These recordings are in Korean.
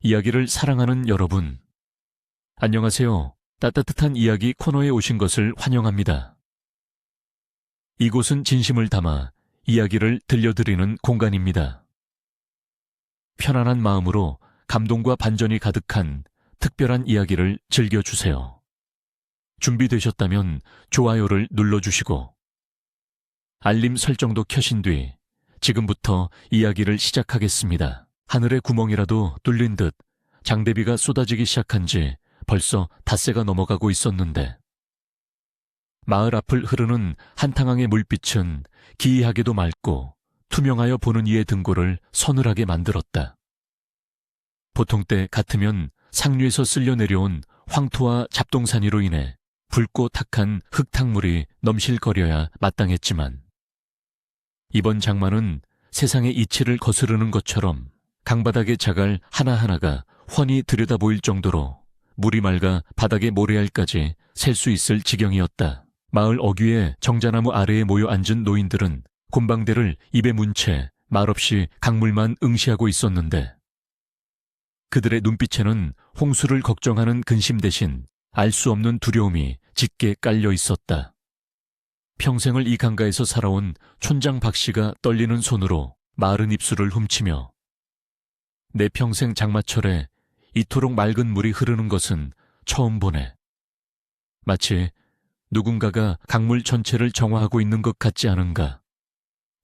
이야기를 사랑하는 여러분, 안녕하세요. 따뜻한 이야기 코너에 오신 것을 환영합니다. 이곳은 진심을 담아 이야기를 들려드리는 공간입니다. 편안한 마음으로 감동과 반전이 가득한 특별한 이야기를 즐겨주세요. 준비되셨다면 좋아요를 눌러주시고 알림 설정도 켜신 뒤 지금부터 이야기를 시작하겠습니다. 하늘의 구멍이라도 뚫린 듯 장대비가 쏟아지기 시작한 지 벌써 닷새가 넘어가고 있었는데 마을 앞을 흐르는 한탕항의 물빛은 기이하게도 맑고 투명하여 보는 이의 등골을 서늘하게 만들었다. 보통 때 같으면 상류에서 쓸려 내려온 황토와 잡동사니로 인해 붉고 탁한 흙탕물이 넘실거려야 마땅했지만 이번 장마는 세상의 이치를 거스르는 것처럼 강바닥의 자갈 하나하나가 훤히 들여다보일 정도로 물이 맑아 바닥의 모래알까지 셀 수 있을 지경이었다. 마을 어귀의 정자나무 아래에 모여 앉은 노인들은 곤방대를 입에 문 채 말없이 강물만 응시하고 있었는데 그들의 눈빛에는 홍수를 걱정하는 근심 대신 알 수 없는 두려움이 짙게 깔려 있었다. 평생을 이 강가에서 살아온 촌장 박씨가 떨리는 손으로 마른 입술을 훔치며 내 평생 장마철에 이토록 맑은 물이 흐르는 것은 처음 보네. 마치 누군가가 강물 전체를 정화하고 있는 것 같지 않은가?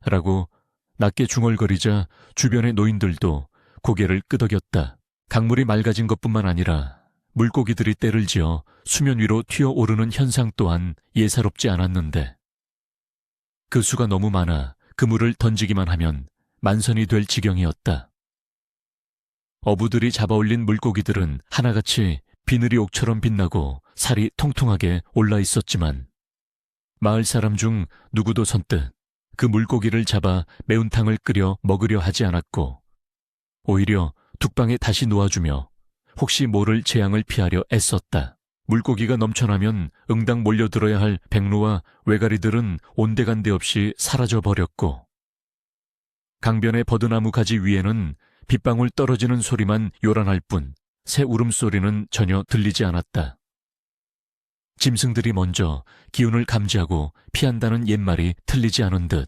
라고 낮게 중얼거리자 주변의 노인들도 고개를 끄덕였다. 강물이 맑아진 것뿐만 아니라 물고기들이 떼를 지어 수면 위로 튀어오르는 현상 또한 예사롭지 않았는데 그 수가 너무 많아 그물을 던지기만 하면 만선이 될 지경이었다. 어부들이 잡아올린 물고기들은 하나같이 비늘이 옥처럼 빛나고 살이 통통하게 올라 있었지만 마을 사람 중 누구도 선뜻 그 물고기를 잡아 매운탕을 끓여 먹으려 하지 않았고 오히려 둑방에 다시 놓아주며 혹시 모를 재앙을 피하려 애썼다. 물고기가 넘쳐나면 응당 몰려들어야 할 백로와 외가리들은 온데간데 없이 사라져버렸고 강변의 버드나무 가지 위에는 빗방울 떨어지는 소리만 요란할 뿐 새 울음소리는 전혀 들리지 않았다. 짐승들이 먼저 기운을 감지하고 피한다는 옛말이 틀리지 않은 듯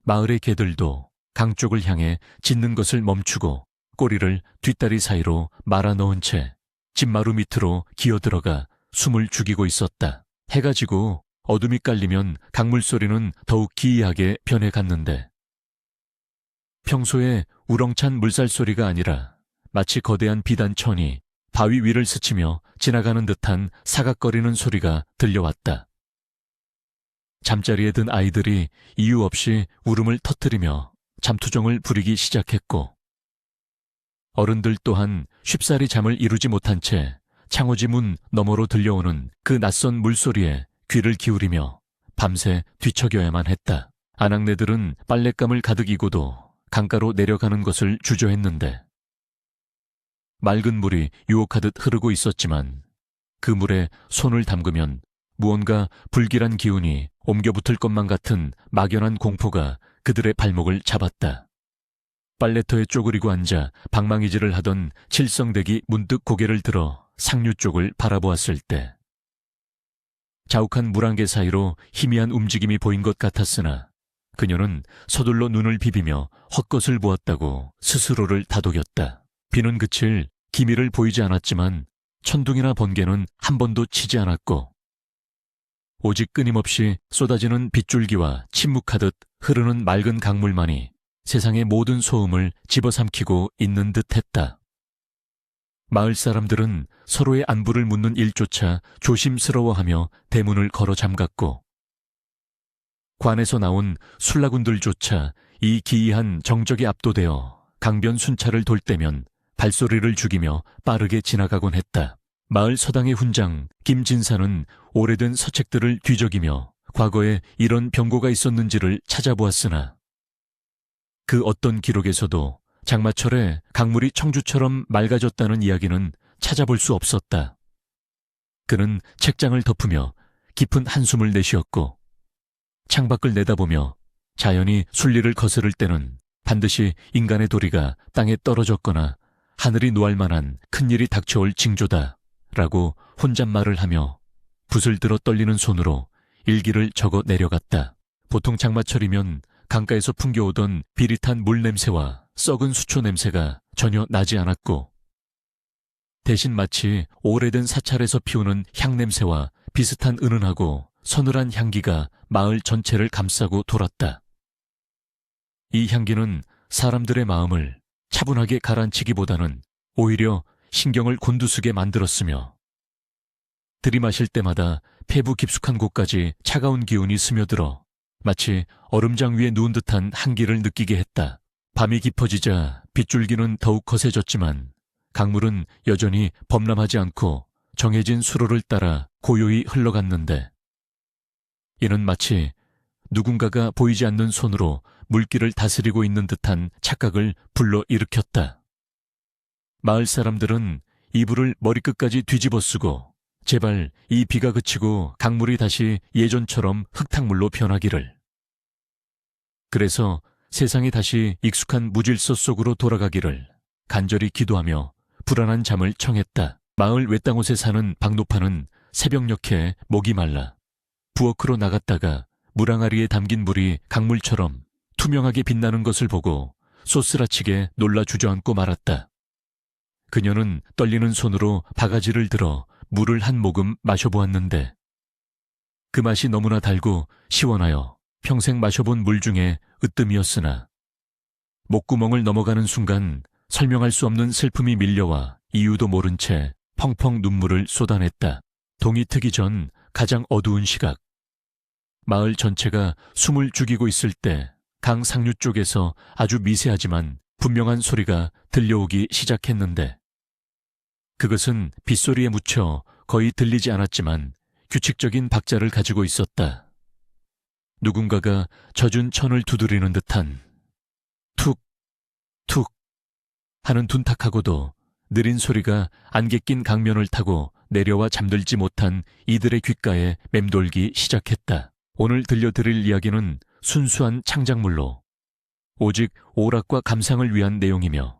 마을의 개들도 강 쪽을 향해 짖는 것을 멈추고 꼬리를 뒷다리 사이로 말아 넣은 채 집마루 밑으로 기어들어가 숨을 죽이고 있었다. 해가 지고 어둠이 깔리면 강물 소리는 더욱 기이하게 변해갔는데 평소에 우렁찬 물살 소리가 아니라 마치 거대한 비단천이 바위 위를 스치며 지나가는 듯한 사각거리는 소리가 들려왔다. 잠자리에 든 아이들이 이유 없이 울음을 터뜨리며 잠투정을 부리기 시작했고 어른들 또한 쉽사리 잠을 이루지 못한 채 창호지 문 너머로 들려오는 그 낯선 물소리에 귀를 기울이며 밤새 뒤척여야만 했다. 아낙네들은 빨랫감을 가득 이고도 강가로 내려가는 것을 주저했는데 맑은 물이 유혹하듯 흐르고 있었지만 그 물에 손을 담그면 무언가 불길한 기운이 옮겨붙을 것만 같은 막연한 공포가 그들의 발목을 잡았다. 빨래터에 쪼그리고 앉아 방망이질을 하던 칠성댁이 문득 고개를 들어 상류 쪽을 바라보았을 때 자욱한 물안개 사이로 희미한 움직임이 보인 것 같았으나 그녀는 서둘러 눈을 비비며 헛것을 보았다고 스스로를 다독였다. 비는 그칠 기미를 보이지 않았지만 천둥이나 번개는 한 번도 치지 않았고 오직 끊임없이 쏟아지는 빗줄기와 침묵하듯 흐르는 맑은 강물만이 세상의 모든 소음을 집어삼키고 있는 듯했다. 마을 사람들은 서로의 안부를 묻는 일조차 조심스러워하며 대문을 걸어 잠갔고 관에서 나온 술라군들조차 이 기이한 정적에 압도되어 강변 순찰을 돌 때면 발소리를 죽이며 빠르게 지나가곤 했다. 마을 서당의 훈장 김진사는 오래된 서책들을 뒤적이며 과거에 이런 병고가 있었는지를 찾아보았으나 그 어떤 기록에서도 장마철에 강물이 청주처럼 맑아졌다는 이야기는 찾아볼 수 없었다. 그는 책장을 덮으며 깊은 한숨을 내쉬었고 창밖을 내다보며 자연이 순리를 거스를 때는 반드시 인간의 도리가 땅에 떨어졌거나 하늘이 노할 만한 큰일이 닥쳐올 징조다 라고 혼잣말을 하며 붓을 들어 떨리는 손으로 일기를 적어 내려갔다. 보통 장마철이면 강가에서 풍겨오던 비릿한 물 냄새와 썩은 수초 냄새가 전혀 나지 않았고, 대신 마치 오래된 사찰에서 피우는 향냄새와 비슷한 은은하고 서늘한 향기가 마을 전체를 감싸고 돌았다. 이 향기는 사람들의 마음을 차분하게 가라앉히기보다는 오히려 신경을 곤두서게 만들었으며, 들이마실 때마다 폐부 깊숙한 곳까지 차가운 기운이 스며들어 마치 얼음장 위에 누운 듯한 한기를 느끼게 했다. 밤이 깊어지자 빗줄기는 더욱 거세졌지만 강물은 여전히 범람하지 않고 정해진 수로를 따라 고요히 흘러갔는데, 이는 마치 누군가가 보이지 않는 손으로 물길을 다스리고 있는 듯한 착각을 불러일으켰다. 마을 사람들은 이불을 머리끝까지 뒤집어 쓰고 제발 이 비가 그치고 강물이 다시 예전처럼 흙탕물로 변하기를, 그래서 세상이 다시 익숙한 무질서 속으로 돌아가기를 간절히 기도하며 불안한 잠을 청했다. 마을 외땅옷에 사는 박노파는 새벽녘에 목이 말라 부엌으로 나갔다가 물항아리에 담긴 물이 강물처럼 투명하게 빛나는 것을 보고 쏘스라치게 놀라 주저앉고 말았다. 그녀는 떨리는 손으로 바가지를 들어 물을 한 모금 마셔보았는데 그 맛이 너무나 달고 시원하여 평생 마셔본 물 중에 으뜸이었으나 목구멍을 넘어가는 순간 설명할 수 없는 슬픔이 밀려와 이유도 모른 채 펑펑 눈물을 쏟아냈다. 동이 트기 전 가장 어두운 시각, 마을 전체가 숨을 죽이고 있을 때 강 상류 쪽에서 아주 미세하지만 분명한 소리가 들려오기 시작했는데, 그것은 빗소리에 묻혀 거의 들리지 않았지만 규칙적인 박자를 가지고 있었다. 누군가가 젖은 천을 두드리는 듯한 툭, 툭 하는 둔탁하고도 느린 소리가 안개 낀 강면을 타고 내려와 잠들지 못한 이들의 귓가에 맴돌기 시작했다. 오늘 들려드릴 이야기는 순수한 창작물로 오직 오락과 감상을 위한 내용이며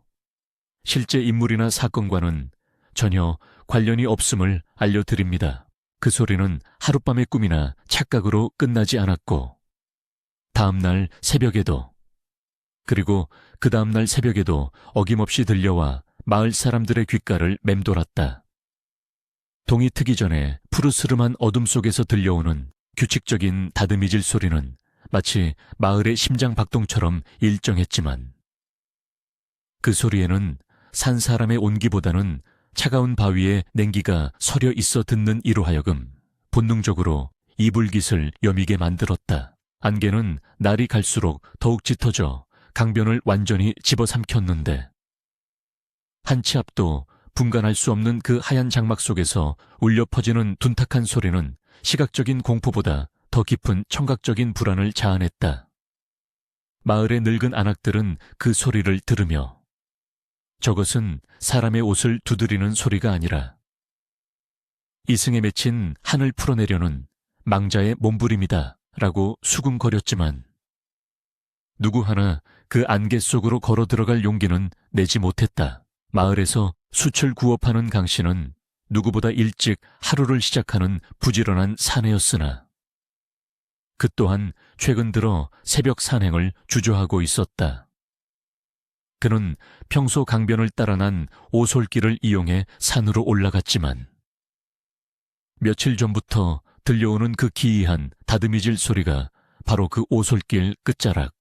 실제 인물이나 사건과는 전혀 관련이 없음을 알려드립니다. 그 소리는 하룻밤의 꿈이나 착각으로 끝나지 않았고 다음날 새벽에도, 그리고 그 다음날 새벽에도 어김없이 들려와 마을 사람들의 귓가를 맴돌았다. 동이 트기 전에 푸르스름한 어둠 속에서 들려오는 규칙적인 다듬이질 소리는 마치 마을의 심장 박동처럼 일정했지만 그 소리에는 산 사람의 온기보다는 차가운 바위에 냉기가 서려 있어 듣는 이로 하여금 본능적으로 이불깃을 여미게 만들었다. 안개는 날이 갈수록 더욱 짙어져 강변을 완전히 집어삼켰는데 한 치 앞도 분간할 수 없는 그 하얀 장막 속에서 울려 퍼지는 둔탁한 소리는 시각적인 공포보다 더 깊은 청각적인 불안을 자아냈다. 마을의 늙은 안악들은 그 소리를 들으며 저것은 사람의 옷을 두드리는 소리가 아니라 이승에 맺힌 한을 풀어내려는 망자의 몸부림이다 라고 수군거렸지만 누구 하나 그 안개 속으로 걸어 들어갈 용기는 내지 못했다. 마을에서 숯을 구워 파는 강 씨는 누구보다 일찍 하루를 시작하는 부지런한 사내였으나 그 또한 최근 들어 새벽 산행을 주저하고 있었다. 그는 평소 강변을 따라 난 오솔길을 이용해 산으로 올라갔지만 며칠 전부터 들려오는 그 기이한 다듬이질 소리가 바로 그 오솔길 끝자락,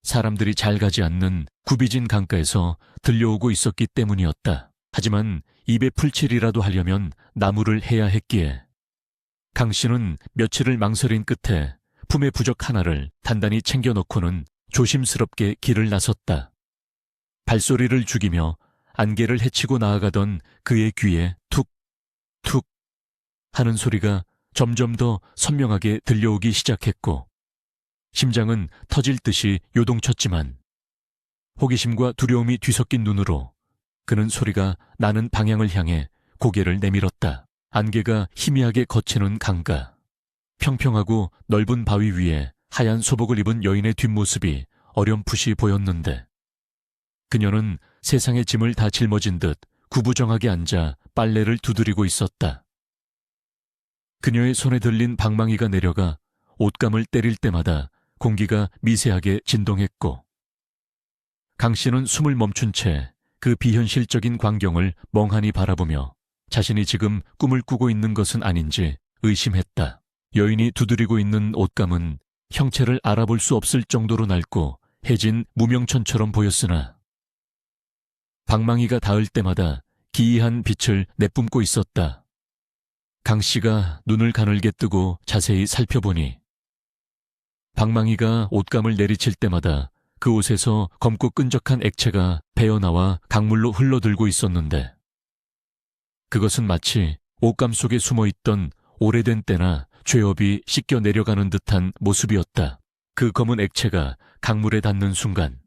사람들이 잘 가지 않는 굽이진 강가에서 들려오고 있었기 때문이었다. 하지만 입에 풀칠이라도 하려면 나무를 해야 했기에 강 씨는 며칠을 망설인 끝에 품의 부적 하나를 단단히 챙겨 넣고는 조심스럽게 길을 나섰다. 발소리를 죽이며 안개를 헤치고 나아가던 그의 귀에 툭, 툭 하는 소리가 점점 더 선명하게 들려오기 시작했고 심장은 터질 듯이 요동쳤지만 호기심과 두려움이 뒤섞인 눈으로 그는 소리가 나는 방향을 향해 고개를 내밀었다. 안개가 희미하게 걷히는 강가, 평평하고 넓은 바위 위에 하얀 소복을 입은 여인의 뒷모습이 어렴풋이 보였는데 그녀는 세상의 짐을 다 짊어진 듯 구부정하게 앉아 빨래를 두드리고 있었다. 그녀의 손에 들린 방망이가 내려가 옷감을 때릴 때마다 공기가 미세하게 진동했고, 강 씨는 숨을 멈춘 채 그 비현실적인 광경을 멍하니 바라보며 자신이 지금 꿈을 꾸고 있는 것은 아닌지 의심했다. 여인이 두드리고 있는 옷감은 형체를 알아볼 수 없을 정도로 낡고 해진 무명천처럼 보였으나 방망이가 닿을 때마다 기이한 빛을 내뿜고 있었다. 강 씨가 눈을 가늘게 뜨고 자세히 살펴보니 방망이가 옷감을 내리칠 때마다 그 옷에서 검고 끈적한 액체가 배어나와 강물로 흘러들고 있었는데, 그것은 마치 옷감 속에 숨어있던 오래된 때나 죄업이 씻겨 내려가는 듯한 모습이었다. 그 검은 액체가 강물에 닿는 순간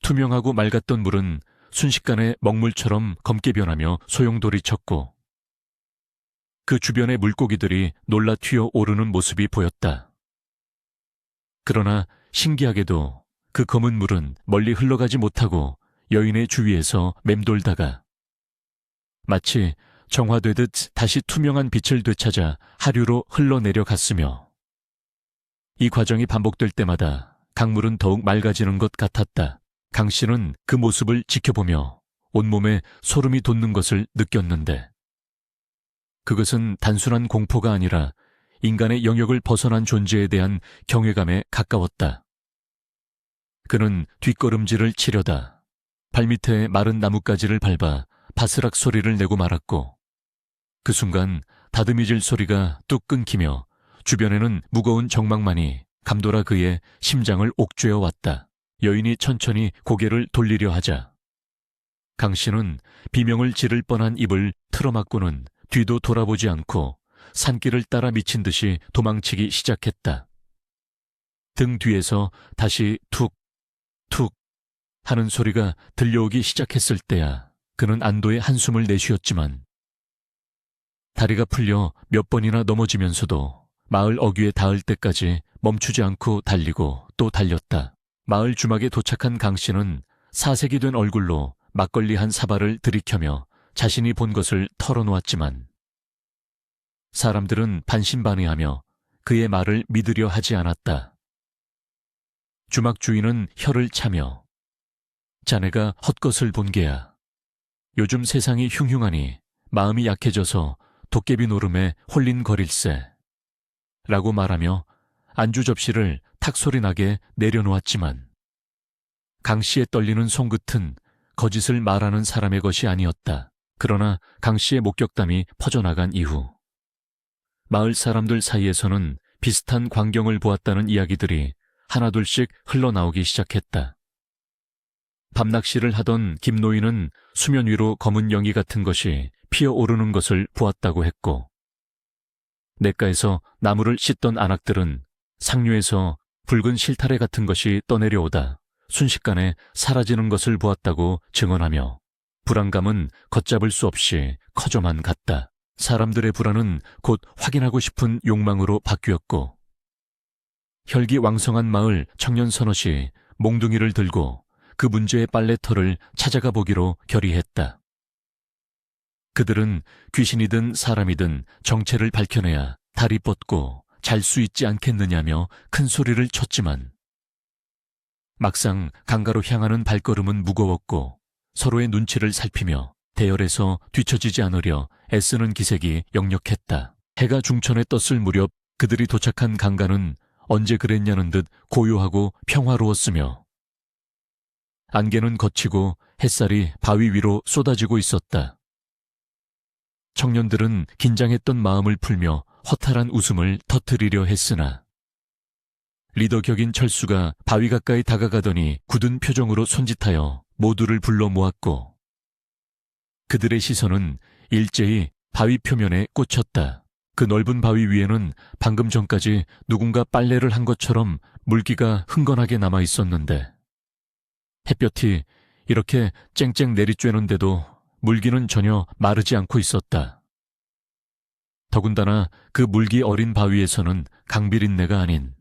투명하고 맑았던 물은 순식간에 먹물처럼 검게 변하며 소용돌이쳤고, 그 주변의 물고기들이 놀라 튀어 오르는 모습이 보였다. 그러나 신기하게도 그 검은 물은 멀리 흘러가지 못하고 여인의 주위에서 맴돌다가 마치 정화되듯 다시 투명한 빛을 되찾아 하류로 흘러내려갔으며, 이 과정이 반복될 때마다 강물은 더욱 맑아지는 것 같았다. 강 씨는 그 모습을 지켜보며 온몸에 소름이 돋는 것을 느꼈는데, 그것은 단순한 공포가 아니라 인간의 영역을 벗어난 존재에 대한 경외감에 가까웠다. 그는 뒷걸음질을 치려다 발밑에 마른 나뭇가지를 밟아 바스락 소리를 내고 말았고, 그 순간 다듬이질 소리가 뚝 끊기며 주변에는 무거운 정막만이 감돌아 그의 심장을 옥죄어 왔다. 여인이 천천히 고개를 돌리려 하자 강 씨는 비명을 지를 뻔한 입을 틀어막고는 뒤도 돌아보지 않고 산길을 따라 미친 듯이 도망치기 시작했다. 등 뒤에서 다시 툭, 툭 하는 소리가 들려오기 시작했을 때야 그는 안도의 한숨을 내쉬었지만, 다리가 풀려 몇 번이나 넘어지면서도 마을 어귀에 닿을 때까지 멈추지 않고 달리고 또 달렸다. 마을 주막에 도착한 강 씨는 사색이 된 얼굴로 막걸리 한 사발을 들이켜며 자신이 본 것을 털어놓았지만, 사람들은 반신반의하며 그의 말을 믿으려 하지 않았다. 주막 주인은 혀를 차며 자네가 헛것을 본 게야. 요즘 세상이 흉흉하니 마음이 약해져서 도깨비 노름에 홀린거릴세 라고 말하며 안주 접시를 탁소리 나게 내려놓았지만, 강 씨의 떨리는 손끝은 거짓을 말하는 사람의 것이 아니었다. 그러나 강 씨의 목격담이 퍼져나간 이후 마을 사람들 사이에서는 비슷한 광경을 보았다는 이야기들이 하나둘씩 흘러나오기 시작했다. 밤낚시를 하던 김노인은 수면 위로 검은 영이 같은 것이 피어오르는 것을 보았다고 했고, 냇가에서 나무를 씻던 안악들은 상류에서 붉은 실타래 같은 것이 떠내려오다 순식간에 사라지는 것을 보았다고 증언하며, 불안감은 걷잡을 수 없이 커져만 갔다. 사람들의 불안은 곧 확인하고 싶은 욕망으로 바뀌었고, 혈기왕성한 마을 청년 서너시 몽둥이를 들고 그 문제의 빨래터를 찾아가 보기로 결의했다. 그들은 귀신이든 사람이든 정체를 밝혀내야 달이 뻗고 잘 수 있지 않겠느냐며 큰 소리를 쳤지만, 막상 강가로 향하는 발걸음은 무거웠고 서로의 눈치를 살피며 대열에서 뒤처지지 않으려 애쓰는 기색이 역력했다. 해가 중천에 떴을 무렵 그들이 도착한 강가는 언제 그랬냐는 듯 고요하고 평화로웠으며, 안개는 걷히고 햇살이 바위 위로 쏟아지고 있었다. 청년들은 긴장했던 마음을 풀며 허탈한 웃음을 터뜨리려 했으나, 리더 격인 철수가 바위 가까이 다가가더니 굳은 표정으로 손짓하여 모두를 불러 모았고, 그들의 시선은 일제히 바위 표면에 꽂혔다. 그 넓은 바위 위에는 방금 전까지 누군가 빨래를 한 것처럼 물기가 흥건하게 남아 있었는데, 햇볕이 이렇게 쨍쨍 내리쬐는데도 물기는 전혀 마르지 않고 있었다. 더군다나 그 물기 어린 바위에서는 강비린내가 아닌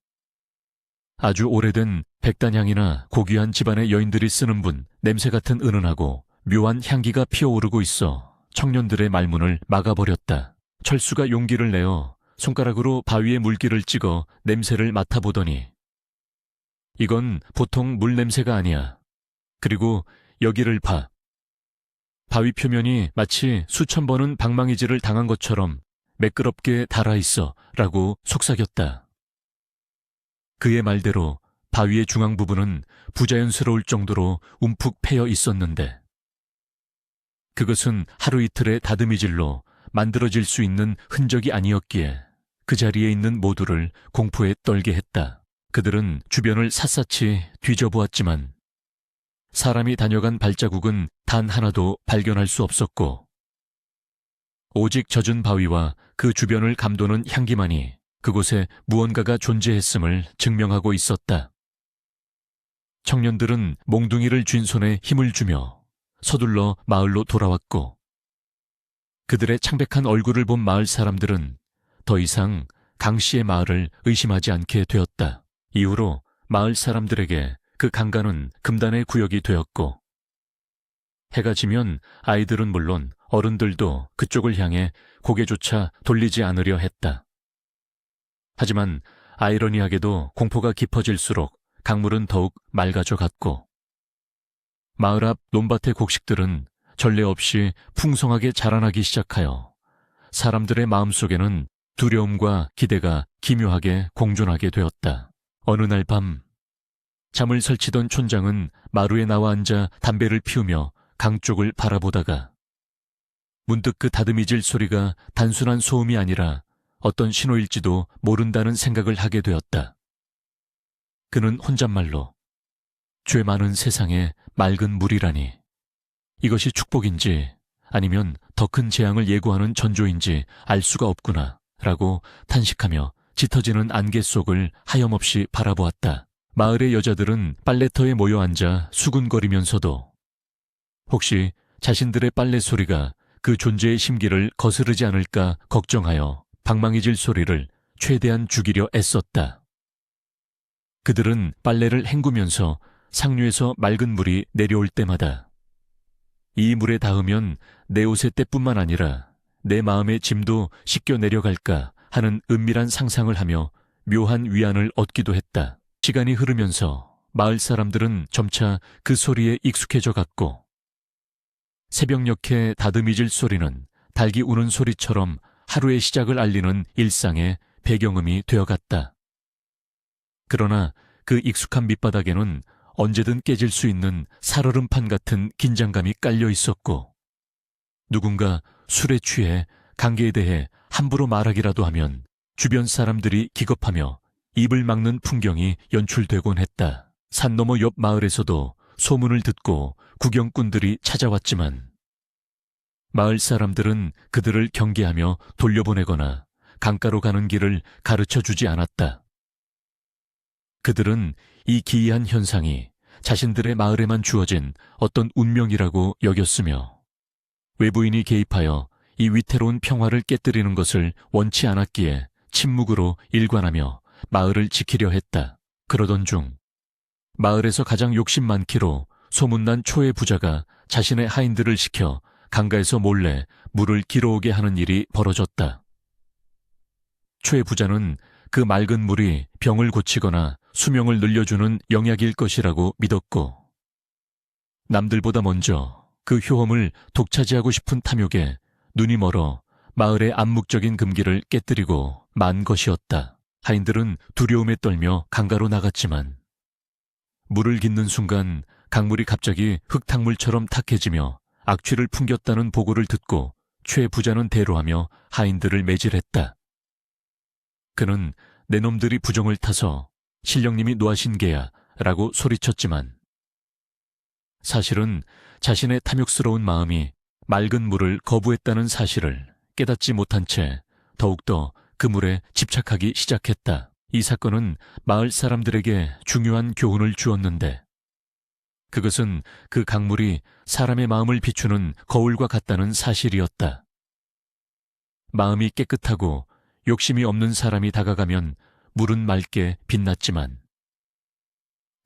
아주 오래된 백단향이나 고귀한 집안의 여인들이 쓰는 분, 냄새 같은 은은하고 묘한 향기가 피어오르고 있어 청년들의 말문을 막아버렸다. 철수가 용기를 내어 손가락으로 바위에 물기를 찍어 냄새를 맡아보더니 이건 보통 물 냄새가 아니야. 그리고 여기를 봐. 바위 표면이 마치 수천 번은 방망이질을 당한 것처럼 매끄럽게 닳아있어 라고 속삭였다. 그의 말대로 바위의 중앙 부분은 부자연스러울 정도로 움푹 패여 있었는데 그것은 하루 이틀의 다듬이질로 만들어질 수 있는 흔적이 아니었기에 그 자리에 있는 모두를 공포에 떨게 했다. 그들은 주변을 샅샅이 뒤져보았지만 사람이 다녀간 발자국은 단 하나도 발견할 수 없었고 오직 젖은 바위와 그 주변을 감도는 향기만이 그곳에 무언가가 존재했음을 증명하고 있었다. 청년들은 몽둥이를 쥔 손에 힘을 주며 서둘러 마을로 돌아왔고 그들의 창백한 얼굴을 본 마을 사람들은 더 이상 강 씨의 말을 의심하지 않게 되었다. 이후로 마을 사람들에게 그 강가는 금단의 구역이 되었고 해가 지면 아이들은 물론 어른들도 그쪽을 향해 고개조차 돌리지 않으려 했다. 하지만 아이러니하게도 공포가 깊어질수록 강물은 더욱 맑아져 갔고 마을 앞 논밭의 곡식들은 전례 없이 풍성하게 자라나기 시작하여 사람들의 마음속에는 두려움과 기대가 기묘하게 공존하게 되었다. 어느 날 밤 잠을 설치던 촌장은 마루에 나와 앉아 담배를 피우며 강 쪽을 바라보다가 문득 그 다듬이질 소리가 단순한 소음이 아니라 어떤 신호일지도 모른다는 생각을 하게 되었다. 그는 혼잣말로 죄 많은 세상에 맑은 물이라니 이것이 축복인지 아니면 더 큰 재앙을 예고하는 전조인지 알 수가 없구나 라고 탄식하며 짙어지는 안개 속을 하염없이 바라보았다. 마을의 여자들은 빨래터에 모여 앉아 수군거리면서도 혹시 자신들의 빨래 소리가 그 존재의 심기를 거스르지 않을까 걱정하여 방망이질 소리를 최대한 죽이려 애썼다. 그들은 빨래를 헹구면서 상류에서 맑은 물이 내려올 때마다 이 물에 닿으면 내 옷의 때뿐만 아니라 내 마음의 짐도 씻겨 내려갈까 하는 은밀한 상상을 하며 묘한 위안을 얻기도 했다. 시간이 흐르면서 마을 사람들은 점차 그 소리에 익숙해져 갔고 새벽녘의 다듬이질 소리는 닭이 우는 소리처럼 하루의 시작을 알리는 일상의 배경음이 되어갔다. 그러나 그 익숙한 밑바닥에는 언제든 깨질 수 있는 살얼음판 같은 긴장감이 깔려 있었고 누군가 술에 취해 관계에 대해 함부로 말하기라도 하면 주변 사람들이 기겁하며 입을 막는 풍경이 연출되곤 했다. 산 너머 옆 마을에서도 소문을 듣고 구경꾼들이 찾아왔지만 마을 사람들은 그들을 경계하며 돌려보내거나 강가로 가는 길을 가르쳐주지 않았다. 그들은 이 기이한 현상이 자신들의 마을에만 주어진 어떤 운명이라고 여겼으며 외부인이 개입하여 이 위태로운 평화를 깨뜨리는 것을 원치 않았기에 침묵으로 일관하며 마을을 지키려 했다. 그러던 중 마을에서 가장 욕심 많기로 소문난 초의 부자가 자신의 하인들을 시켜 강가에서 몰래 물을 길어오게 하는 일이 벌어졌다. 초의 부자는 그 맑은 물이 병을 고치거나 수명을 늘려주는 영약일 것이라고 믿었고 남들보다 먼저 그 효험을 독차지하고 싶은 탐욕에 눈이 멀어 마을의 암묵적인 금기를 깨뜨리고 만 것이었다. 하인들은 두려움에 떨며 강가로 나갔지만 물을 깃는 순간 강물이 갑자기 흙탕물처럼 탁해지며 악취를 풍겼다는 보고를 듣고 최 부자는 대로하며 하인들을 매질했다. 그는 내 놈들이 부정을 타서 신령님이 노하신 게야 라고 소리쳤지만 사실은 자신의 탐욕스러운 마음이 맑은 물을 거부했다는 사실을 깨닫지 못한 채 더욱더 그 물에 집착하기 시작했다. 이 사건은 마을 사람들에게 중요한 교훈을 주었는데 그것은 그 강물이 사람의 마음을 비추는 거울과 같다는 사실이었다. 마음이 깨끗하고 욕심이 없는 사람이 다가가면 물은 맑게 빛났지만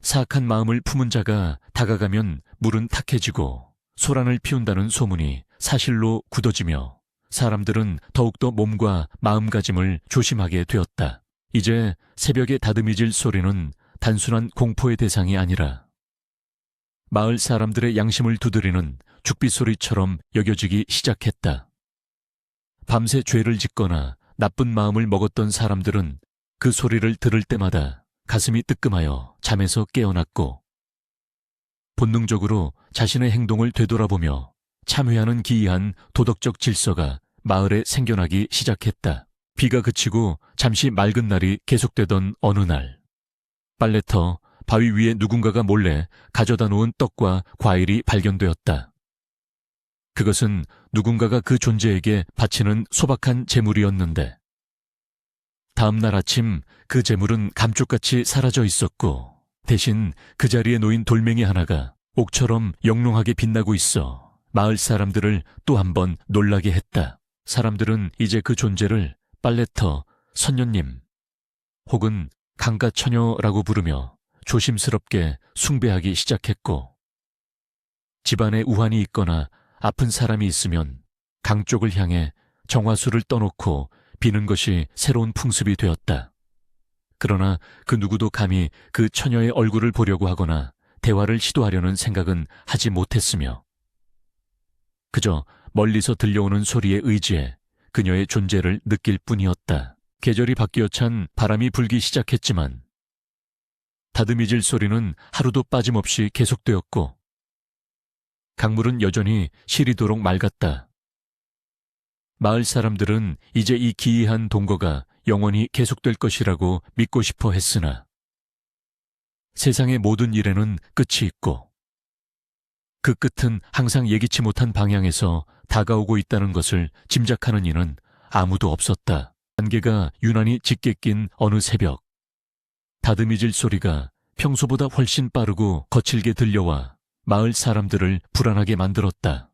사악한 마음을 품은 자가 다가가면 물은 탁해지고 소란을 피운다는 소문이 사실로 굳어지며 사람들은 더욱더 몸과 마음가짐을 조심하게 되었다. 이제 새벽에 다듬이질 소리는 단순한 공포의 대상이 아니라 마을 사람들의 양심을 두드리는 죽빗소리처럼 여겨지기 시작했다. 밤새 죄를 짓거나 나쁜 마음을 먹었던 사람들은 그 소리를 들을 때마다 가슴이 뜨끔하여 잠에서 깨어났고 본능적으로 자신의 행동을 되돌아보며 참회하는 기이한 도덕적 질서가 마을에 생겨나기 시작했다. 비가 그치고 잠시 맑은 날이 계속되던 어느 날, 빨래터 바위 위에 누군가가 몰래 가져다 놓은 떡과 과일이 발견되었다. 그것은 누군가가 그 존재에게 바치는 소박한 재물이었는데 다음 날 아침 그 재물은 감쪽같이 사라져 있었고 대신 그 자리에 놓인 돌멩이 하나가 옥처럼 영롱하게 빛나고 있어 마을 사람들을 또 한 번 놀라게 했다. 사람들은 이제 그 존재를 빨래터, 선녀님 혹은 강가처녀라고 부르며 조심스럽게 숭배하기 시작했고 집안에 우환이 있거나 아픈 사람이 있으면 강 쪽을 향해 정화수를 떠놓고 비는 것이 새로운 풍습이 되었다. 그러나 그 누구도 감히 그 처녀의 얼굴을 보려고 하거나 대화를 시도하려는 생각은 하지 못했으며 그저 멀리서 들려오는 소리에 의지해 그녀의 존재를 느낄 뿐이었다. 계절이 바뀌어 찬 바람이 불기 시작했지만 다듬이질 소리는 하루도 빠짐없이 계속되었고 강물은 여전히 시리도록 맑았다. 마을 사람들은 이제 이 기이한 동거가 영원히 계속될 것이라고 믿고 싶어 했으나 세상의 모든 일에는 끝이 있고 그 끝은 항상 예기치 못한 방향에서 다가오고 있다는 것을 짐작하는 이는 아무도 없었다. 안개가 유난히 짙게 낀 어느 새벽, 다듬이질 소리가 평소보다 훨씬 빠르고 거칠게 들려와 마을 사람들을 불안하게 만들었다.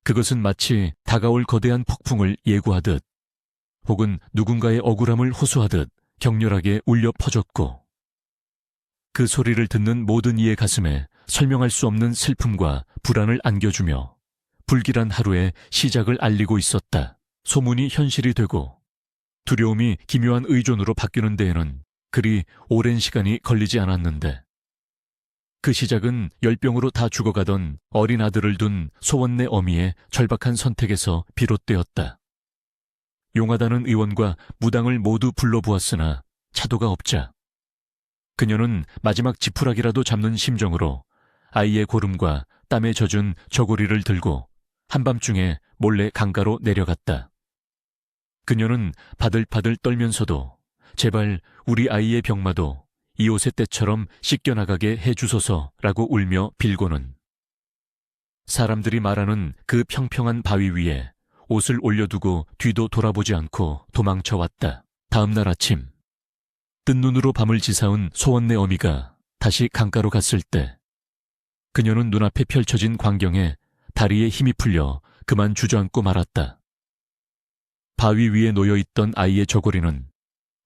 그것은 마치 다가올 거대한 폭풍을 예고하듯 혹은 누군가의 억울함을 호소하듯 격렬하게 울려 퍼졌고 그 소리를 듣는 모든 이의 가슴에 설명할 수 없는 슬픔과 불안을 안겨주며 불길한 하루의 시작을 알리고 있었다. 소문이 현실이 되고 두려움이 기묘한 의존으로 바뀌는 데에는 그리 오랜 시간이 걸리지 않았는데 그 시작은 열병으로 다 죽어가던 어린 아들을 둔 소원내 어미의 절박한 선택에서 비롯되었다. 용하다는 의원과 무당을 모두 불러보았으나 차도가 없자 그녀는 마지막 지푸라기라도 잡는 심정으로 아이의 고름과 땀에 젖은 저고리를 들고 한밤중에 몰래 강가로 내려갔다. 그녀는 바들바들 떨면서도 제발 우리 아이의 병마도 이 옷의 때처럼 씻겨나가게 해주소서라고 울며 빌고는 사람들이 말하는 그 평평한 바위 위에 옷을 올려두고 뒤도 돌아보지 않고 도망쳐왔다. 다음 날 아침 뜬 눈으로 밤을 지사온 소원내 어미가 다시 강가로 갔을 때 그녀는 눈앞에 펼쳐진 광경에 다리에 힘이 풀려 그만 주저앉고 말았다. 바위 위에 놓여있던 아이의 저고리는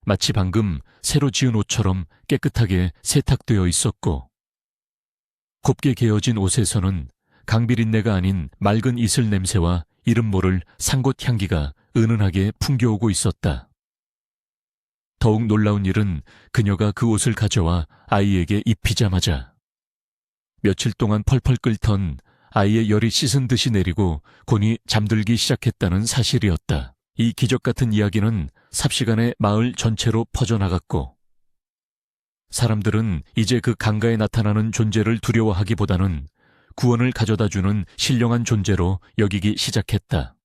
마치 방금 새로 지은 옷처럼 깨끗하게 세탁되어 있었고 곱게 개어진 옷에서는 강비린내가 아닌 맑은 이슬 냄새와 이름 모를 상곶 향기가 은은하게 풍겨오고 있었다. 더욱 놀라운 일은 그녀가 그 옷을 가져와 아이에게 입히자마자 며칠 동안 펄펄 끓던 아이의 열이 씻은 듯이 내리고 곤히 잠들기 시작했다는 사실이었다. 이 기적 같은 이야기는 삽시간에 마을 전체로 퍼져나갔고 사람들은 이제 그 강가에 나타나는 존재를 두려워하기보다는 구원을 가져다주는 신령한 존재로 여기기 시작했다.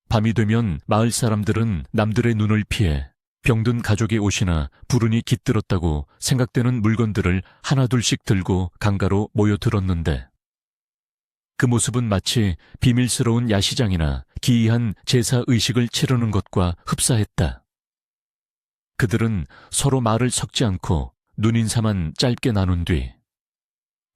밤이 되면 마을 사람들은 남들의 눈을 피해 병든 가족의 옷이나 불운이 깃들었다고 생각되는 물건들을 하나둘씩 들고 강가로 모여들었는데 그 모습은 마치 비밀스러운 야시장이나 기이한 제사의식을 치르는 것과 흡사했다. 그들은 서로 말을 섞지 않고 눈인사만 짧게 나눈 뒤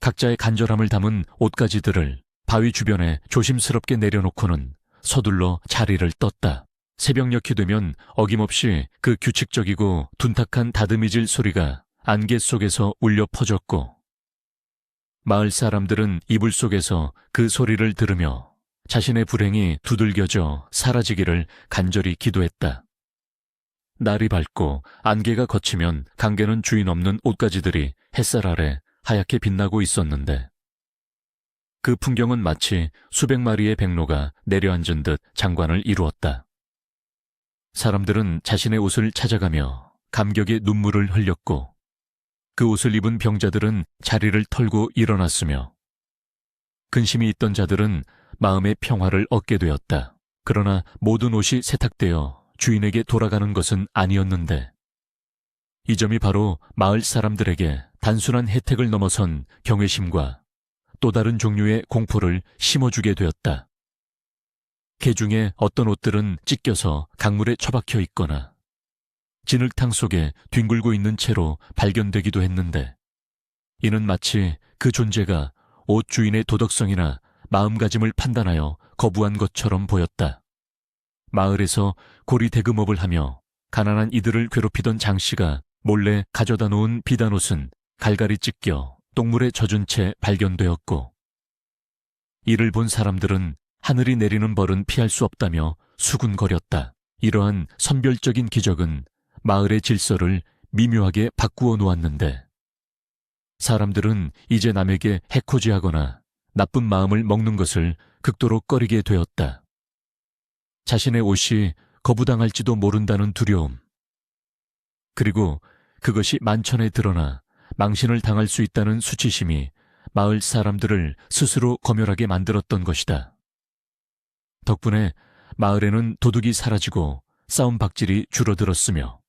각자의 간절함을 담은 옷가지들을 바위 주변에 조심스럽게 내려놓고는 서둘러 자리를 떴다. 새벽녘이 되면 어김없이 그 규칙적이고 둔탁한 다듬이질 소리가 안개 속에서 울려 퍼졌고, 마을 사람들은 이불 속에서 그 소리를 들으며 자신의 불행이 두들겨져 사라지기를 간절히 기도했다. 날이 밝고 안개가 걷히면 강개는 주인 없는 옷가지들이 햇살 아래 하얗게 빛나고 있었는데, 그 풍경은 마치 수백 마리의 백로가 내려앉은 듯 장관을 이루었다. 사람들은 자신의 옷을 찾아가며 감격의 눈물을 흘렸고, 그 옷을 입은 병자들은 자리를 털고 일어났으며, 근심이 있던 자들은 마음의 평화를 얻게 되었다. 그러나 모든 옷이 세탁되어 주인에게 돌아가는 것은 아니었는데, 이 점이 바로 마을 사람들에게 단순한 혜택을 넘어선 경외심과 또 다른 종류의 공포를 심어주게 되었다. 개 중에 어떤 옷들은 찢겨서 강물에 처박혀 있거나 진흙탕 속에 뒹굴고 있는 채로 발견되기도 했는데, 이는 마치 그 존재가 옷 주인의 도덕성이나 마음가짐을 판단하여 거부한 것처럼 보였다. 마을에서 고리 대금업을 하며 가난한 이들을 괴롭히던 장씨가 몰래 가져다 놓은 비단옷은 갈갈이 찢겨 똥물에 젖은 채 발견되었고, 이를 본 사람들은 하늘이 내리는 벌은 피할 수 없다며 수군거렸다. 이러한 선별적인 기적은 마을의 질서를 미묘하게 바꾸어 놓았는데, 사람들은 이제 남에게 해코지하거나 나쁜 마음을 먹는 것을 극도로 꺼리게 되었다. 자신의 옷이 거부당할지도 모른다는 두려움, 그리고 그것이 만천에 드러나 망신을 당할 수 있다는 수치심이 마을 사람들을 스스로 검열하게 만들었던 것이다. 덕분에 마을에는 도둑이 사라지고 싸움 박질이 줄어들었으며,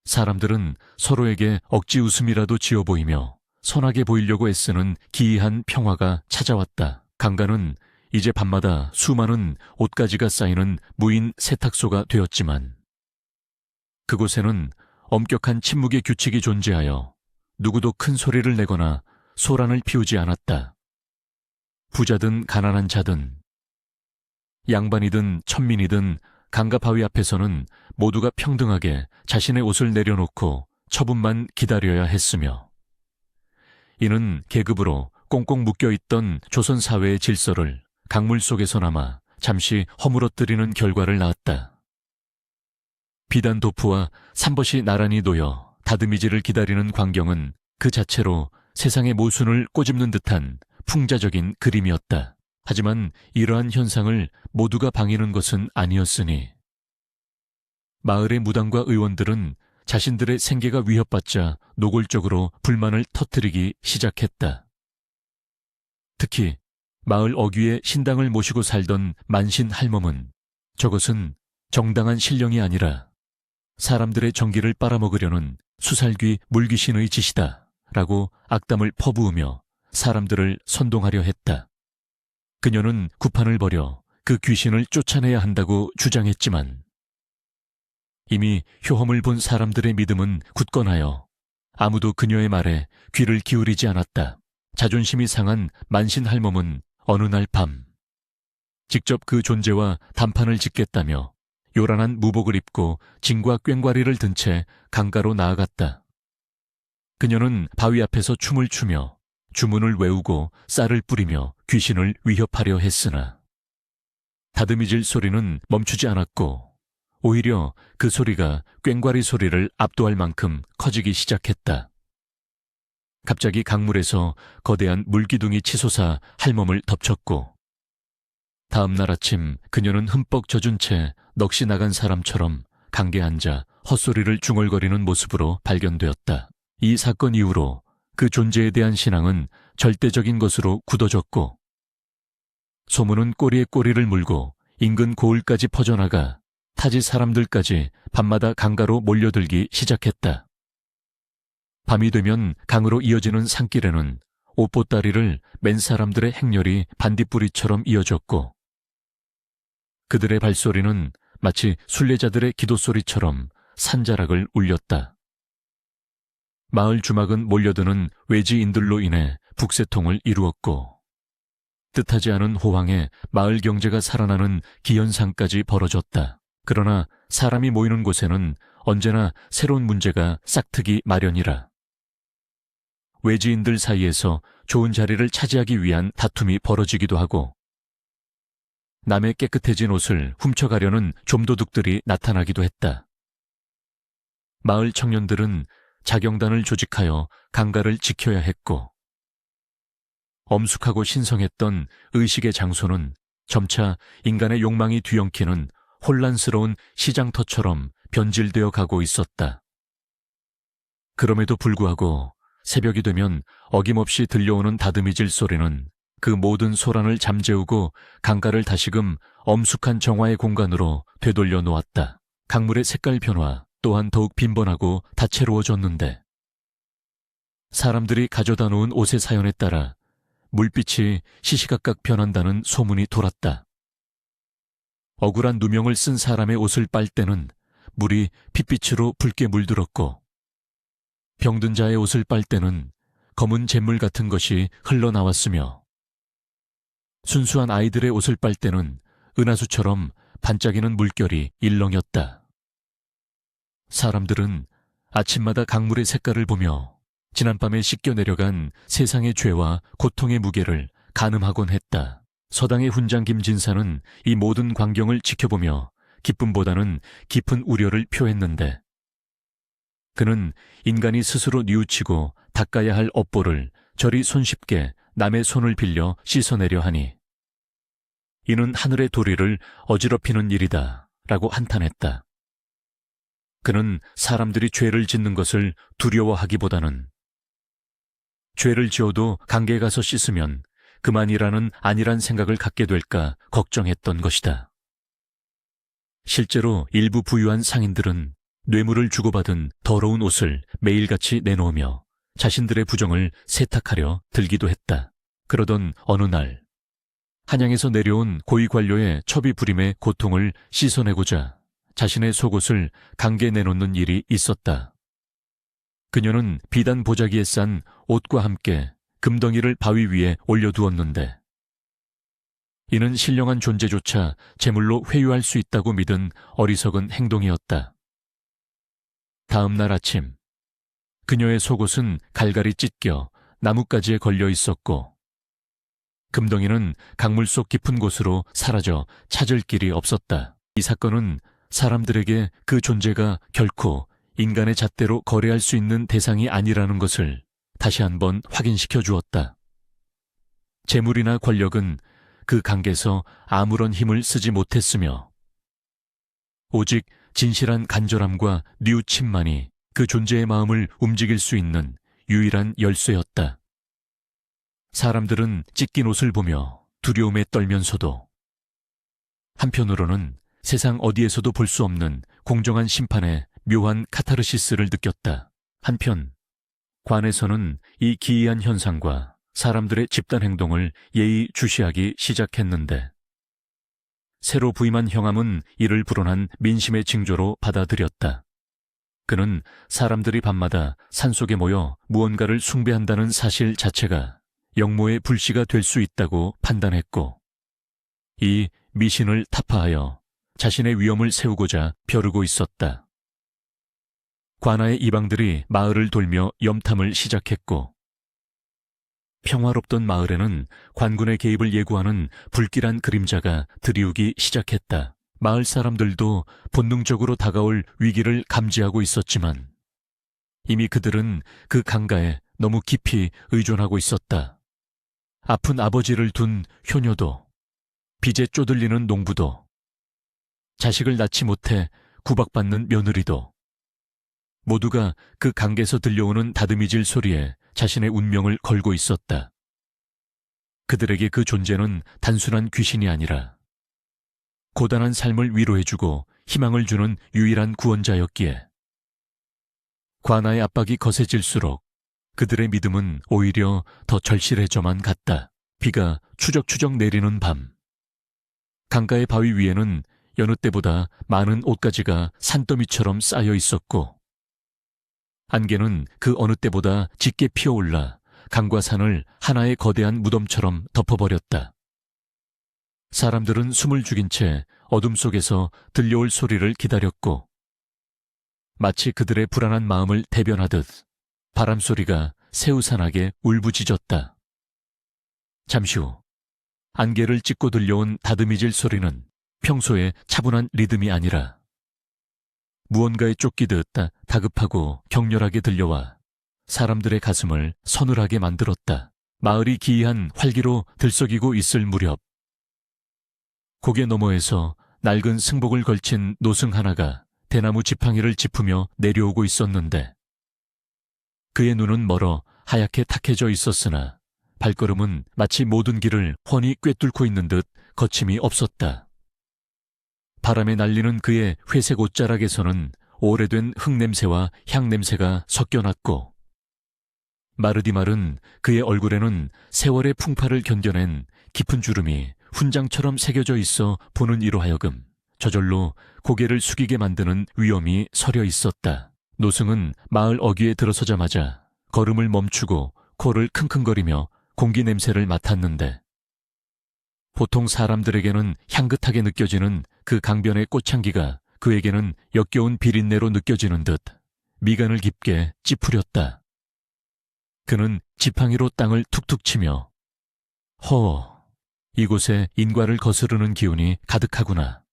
사람들은 서로에게 억지 웃음이라도 지어 보이며 선하게 보이려고 애쓰는 기이한 평화가 찾아왔다. 강가는 이제 밤마다 수많은 옷가지가 쌓이는 무인 세탁소가 되었지만, 그곳에는 엄격한 침묵의 규칙이 존재하여 누구도 큰 소리를 내거나 소란을 피우지 않았다. 부자든 가난한 자든, 양반이든 천민이든 강가 바위 앞에서는 모두가 평등하게 자신의 옷을 내려놓고 처분만 기다려야 했으며, 이는 계급으로 꽁꽁 묶여있던 조선 사회의 질서를 강물 속에서나마 잠시 허물어뜨리는 결과를 낳았다. 비단 도프와 삼벗이 나란히 놓여 다듬이질을 기다리는 광경은 그 자체로 세상의 모순을 꼬집는 듯한 풍자적인 그림이었다. 하지만 이러한 현상을 모두가 방해하는 것은 아니었으니, 마을의 무당과 의원들은 자신들의 생계가 위협받자 노골적으로 불만을 터뜨리기 시작했다. 특히 마을 어귀에 신당을 모시고 살던 만신 할멈은 저것은 정당한 신령이 아니라 사람들의 정기를 빨아먹으려는 수살귀 물귀신의 짓이다 라고 악담을 퍼부으며 사람들을 선동하려 했다. 그녀는 구판을 벌여 그 귀신을 쫓아내야 한다고 주장했지만, 이미 효험을 본 사람들의 믿음은 굳건하여 아무도 그녀의 말에 귀를 기울이지 않았다. 자존심이 상한 만신 할멈은 어느 날 밤, 직접 그 존재와 단판을 짓겠다며 요란한 무복을 입고 진과 꽹과리를 든 채 강가로 나아갔다. 그녀는 바위 앞에서 춤을 추며 주문을 외우고 쌀을 뿌리며 귀신을 위협하려 했으나, 다듬이질 소리는 멈추지 않았고 오히려 그 소리가 꽹과리 소리를 압도할 만큼 커지기 시작했다. 갑자기 강물에서 거대한 물기둥이 치솟아 할멈을 덮쳤고, 다음 날 아침 그녀는 흠뻑 젖은 채 넋이 나간 사람처럼 강계에 앉아 헛소리를 중얼거리는 모습으로 발견되었다. 이 사건 이후로 그 존재에 대한 신앙은 절대적인 것으로 굳어졌고, 소문은 꼬리에 꼬리를 물고 인근 고을까지 퍼져나가 타지 사람들까지 밤마다 강가로 몰려들기 시작했다. 밤이 되면 강으로 이어지는 산길에는 옷보따리를 맨 사람들의 행렬이 반딧불이처럼 이어졌고, 그들의 발소리는 마치 순례자들의 기도소리처럼 산자락을 울렸다. 마을 주막은 몰려드는 외지인들로 인해 북새통을 이루었고, 뜻하지 않은 호황에 마을 경제가 살아나는 기현상까지 벌어졌다. 그러나 사람이 모이는 곳에는 언제나 새로운 문제가 싹트기 마련이라. 외지인들 사이에서 좋은 자리를 차지하기 위한 다툼이 벌어지기도 하고, 남의 깨끗해진 옷을 훔쳐가려는 좀도둑들이 나타나기도 했다. 마을 청년들은 자경단을 조직하여 강가를 지켜야 했고, 엄숙하고 신성했던 의식의 장소는 점차 인간의 욕망이 뒤엉키는 혼란스러운 시장터처럼 변질되어 가고 있었다. 그럼에도 불구하고 새벽이 되면 어김없이 들려오는 다듬이질 소리는 그 모든 소란을 잠재우고 강가를 다시금 엄숙한 정화의 공간으로 되돌려 놓았다. 강물의 색깔 변화 또한 더욱 빈번하고 다채로워졌는데, 사람들이 가져다 놓은 옷의 사연에 따라 물빛이 시시각각 변한다는 소문이 돌았다. 억울한 누명을 쓴 사람의 옷을 빨 때는 물이 핏빛으로 붉게 물들었고, 병든 자의 옷을 빨 때는 검은 잿물 같은 것이 흘러나왔으며, 순수한 아이들의 옷을 빨 때는 은하수처럼 반짝이는 물결이 일렁였다. 사람들은 아침마다 강물의 색깔을 보며 지난밤에 씻겨 내려간 세상의 죄와 고통의 무게를 가늠하곤 했다. 서당의 훈장 김진사는 이 모든 광경을 지켜보며 기쁨보다는 깊은 우려를 표했는데, 그는 인간이 스스로 뉘우치고 닦아야 할 업보를 저리 손쉽게 남의 손을 빌려 씻어내려 하니 이는 하늘의 도리를 어지럽히는 일이다 라고 한탄했다. 그는 사람들이 죄를 짓는 것을 두려워하기보다는 죄를 지어도 강가에 가서 씻으면 그만이라는 안일한 생각을 갖게 될까 걱정했던 것이다. 실제로 일부 부유한 상인들은 뇌물을 주고받은 더러운 옷을 매일같이 내놓으며 자신들의 부정을 세탁하려 들기도 했다. 그러던 어느 날, 한양에서 내려온 고위 관료의 첩이 부림의 고통을 씻어내고자 자신의 속옷을 강가에 내놓는 일이 있었다. 그녀는 비단 보자기에 싼 옷과 함께 금덩이를 바위 위에 올려두었는데, 이는 신령한 존재조차 제물로 회유할 수 있다고 믿은 어리석은 행동이었다. 다음 날 아침, 그녀의 속옷은 갈갈이 찢겨 나뭇가지에 걸려 있었고, 금덩이는 강물 속 깊은 곳으로 사라져 찾을 길이 없었다. 이 사건은 사람들에게 그 존재가 결코 인간의 잣대로 거래할 수 있는 대상이 아니라는 것을 다시 한번 확인시켜 주었다. 재물이나 권력은 그 강가에서 아무런 힘을 쓰지 못했으며, 오직 진실한 간절함과 뉘우침만이 그 존재의 마음을 움직일 수 있는 유일한 열쇠였다. 사람들은 찢긴 옷을 보며 두려움에 떨면서도, 한편으로는 세상 어디에서도 볼 수 없는 공정한 심판의 묘한 카타르시스를 느꼈다. 한편 관에서는 이 기이한 현상과 사람들의 집단 행동을 예의주시하기 시작했는데, 새로 부임한 형암은 이를 불어난 민심의 징조로 받아들였다. 그는 사람들이 밤마다 산속에 모여 무언가를 숭배한다는 사실 자체가 영모의 불씨가 될 수 있다고 판단했고, 이 미신을 타파하여 자신의 위엄을 세우고자 벼르고 있었다. 관아의 이방들이 마을을 돌며 염탐을 시작했고, 평화롭던 마을에는 관군의 개입을 예고하는 불길한 그림자가 드리우기 시작했다. 마을 사람들도 본능적으로 다가올 위기를 감지하고 있었지만 이미 그들은 그 강가에 너무 깊이 의존하고 있었다. 아픈 아버지를 둔 효녀도, 빚에 쪼들리는 농부도, 자식을 낳지 못해 구박받는 며느리도, 모두가 그 강가에서 들려오는 다듬이질 소리에 자신의 운명을 걸고 있었다. 그들에게 그 존재는 단순한 귀신이 아니라 고단한 삶을 위로해주고 희망을 주는 유일한 구원자였기에, 관아의 압박이 거세질수록 그들의 믿음은 오히려 더 절실해져만 갔다. 비가 추적추적 내리는 밤, 강가의 바위 위에는 여느 때보다 많은 옷가지가 산더미처럼 쌓여 있었고, 안개는 그 어느 때보다 짙게 피어올라 강과 산을 하나의 거대한 무덤처럼 덮어버렸다. 사람들은 숨을 죽인 채 어둠 속에서 들려올 소리를 기다렸고, 마치 그들의 불안한 마음을 대변하듯 바람소리가 새우산하게 울부짖었다. 잠시 후 안개를 찢고 들려온 다듬이질 소리는 평소의 차분한 리듬이 아니라 무언가에 쫓기듯 다급하고 격렬하게 들려와 사람들의 가슴을 서늘하게 만들었다. 마을이 기이한 활기로 들썩이고 있을 무렵 고개 너머에서 낡은 승복을 걸친 노승 하나가 대나무 지팡이를 짚으며 내려오고 있었는데 그의 눈은 멀어 하얗게 탁해져 있었으나 발걸음은 마치 모든 길을 훤히 꿰뚫고 있는 듯 거침이 없었다. 바람에 날리는 그의 회색 옷자락에서는 오래된 흙냄새와 향냄새가 섞여났고 마르디말은 그의 얼굴에는 세월의 풍파를 견뎌낸 깊은 주름이 훈장처럼 새겨져 있어 보는 이로 하여금 저절로 고개를 숙이게 만드는 위험이 서려 있었다. 노승은 마을 어귀에 들어서자마자 걸음을 멈추고 코를 킁킁거리며 공기 냄새를 맡았는데 보통 사람들에게는 향긋하게 느껴지는 그 강변의 꽃향기가 그에게는 역겨운 비린내로 느껴지는 듯 미간을 깊게 찌푸렸다. 그는 지팡이로 땅을 툭툭 치며 이곳에 인과를 거스르는 기운이 가득하구나.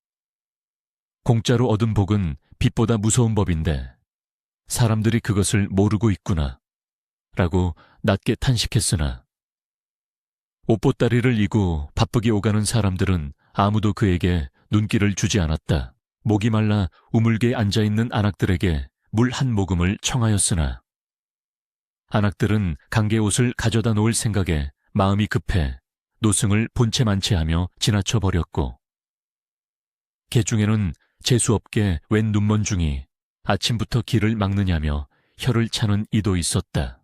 공짜로 얻은 복은 빛보다 무서운 법인데 사람들이 그것을 모르고 있구나 라고 낮게 탄식했으나 옷보따리를 이고 바쁘게 오가는 사람들은 아무도 그에게 눈길을 주지 않았다. 목이 말라 우물게 앉아있는 안악들에게 물 한 모금을 청하였으나 안악들은 강개 옷을 가져다 놓을 생각에 마음이 급해 노승을 본체 만체하며 지나쳐 버렸고 개 중에는 재수없게 웬 눈먼중이 아침부터 길을 막느냐며 혀를 차는 이도 있었다.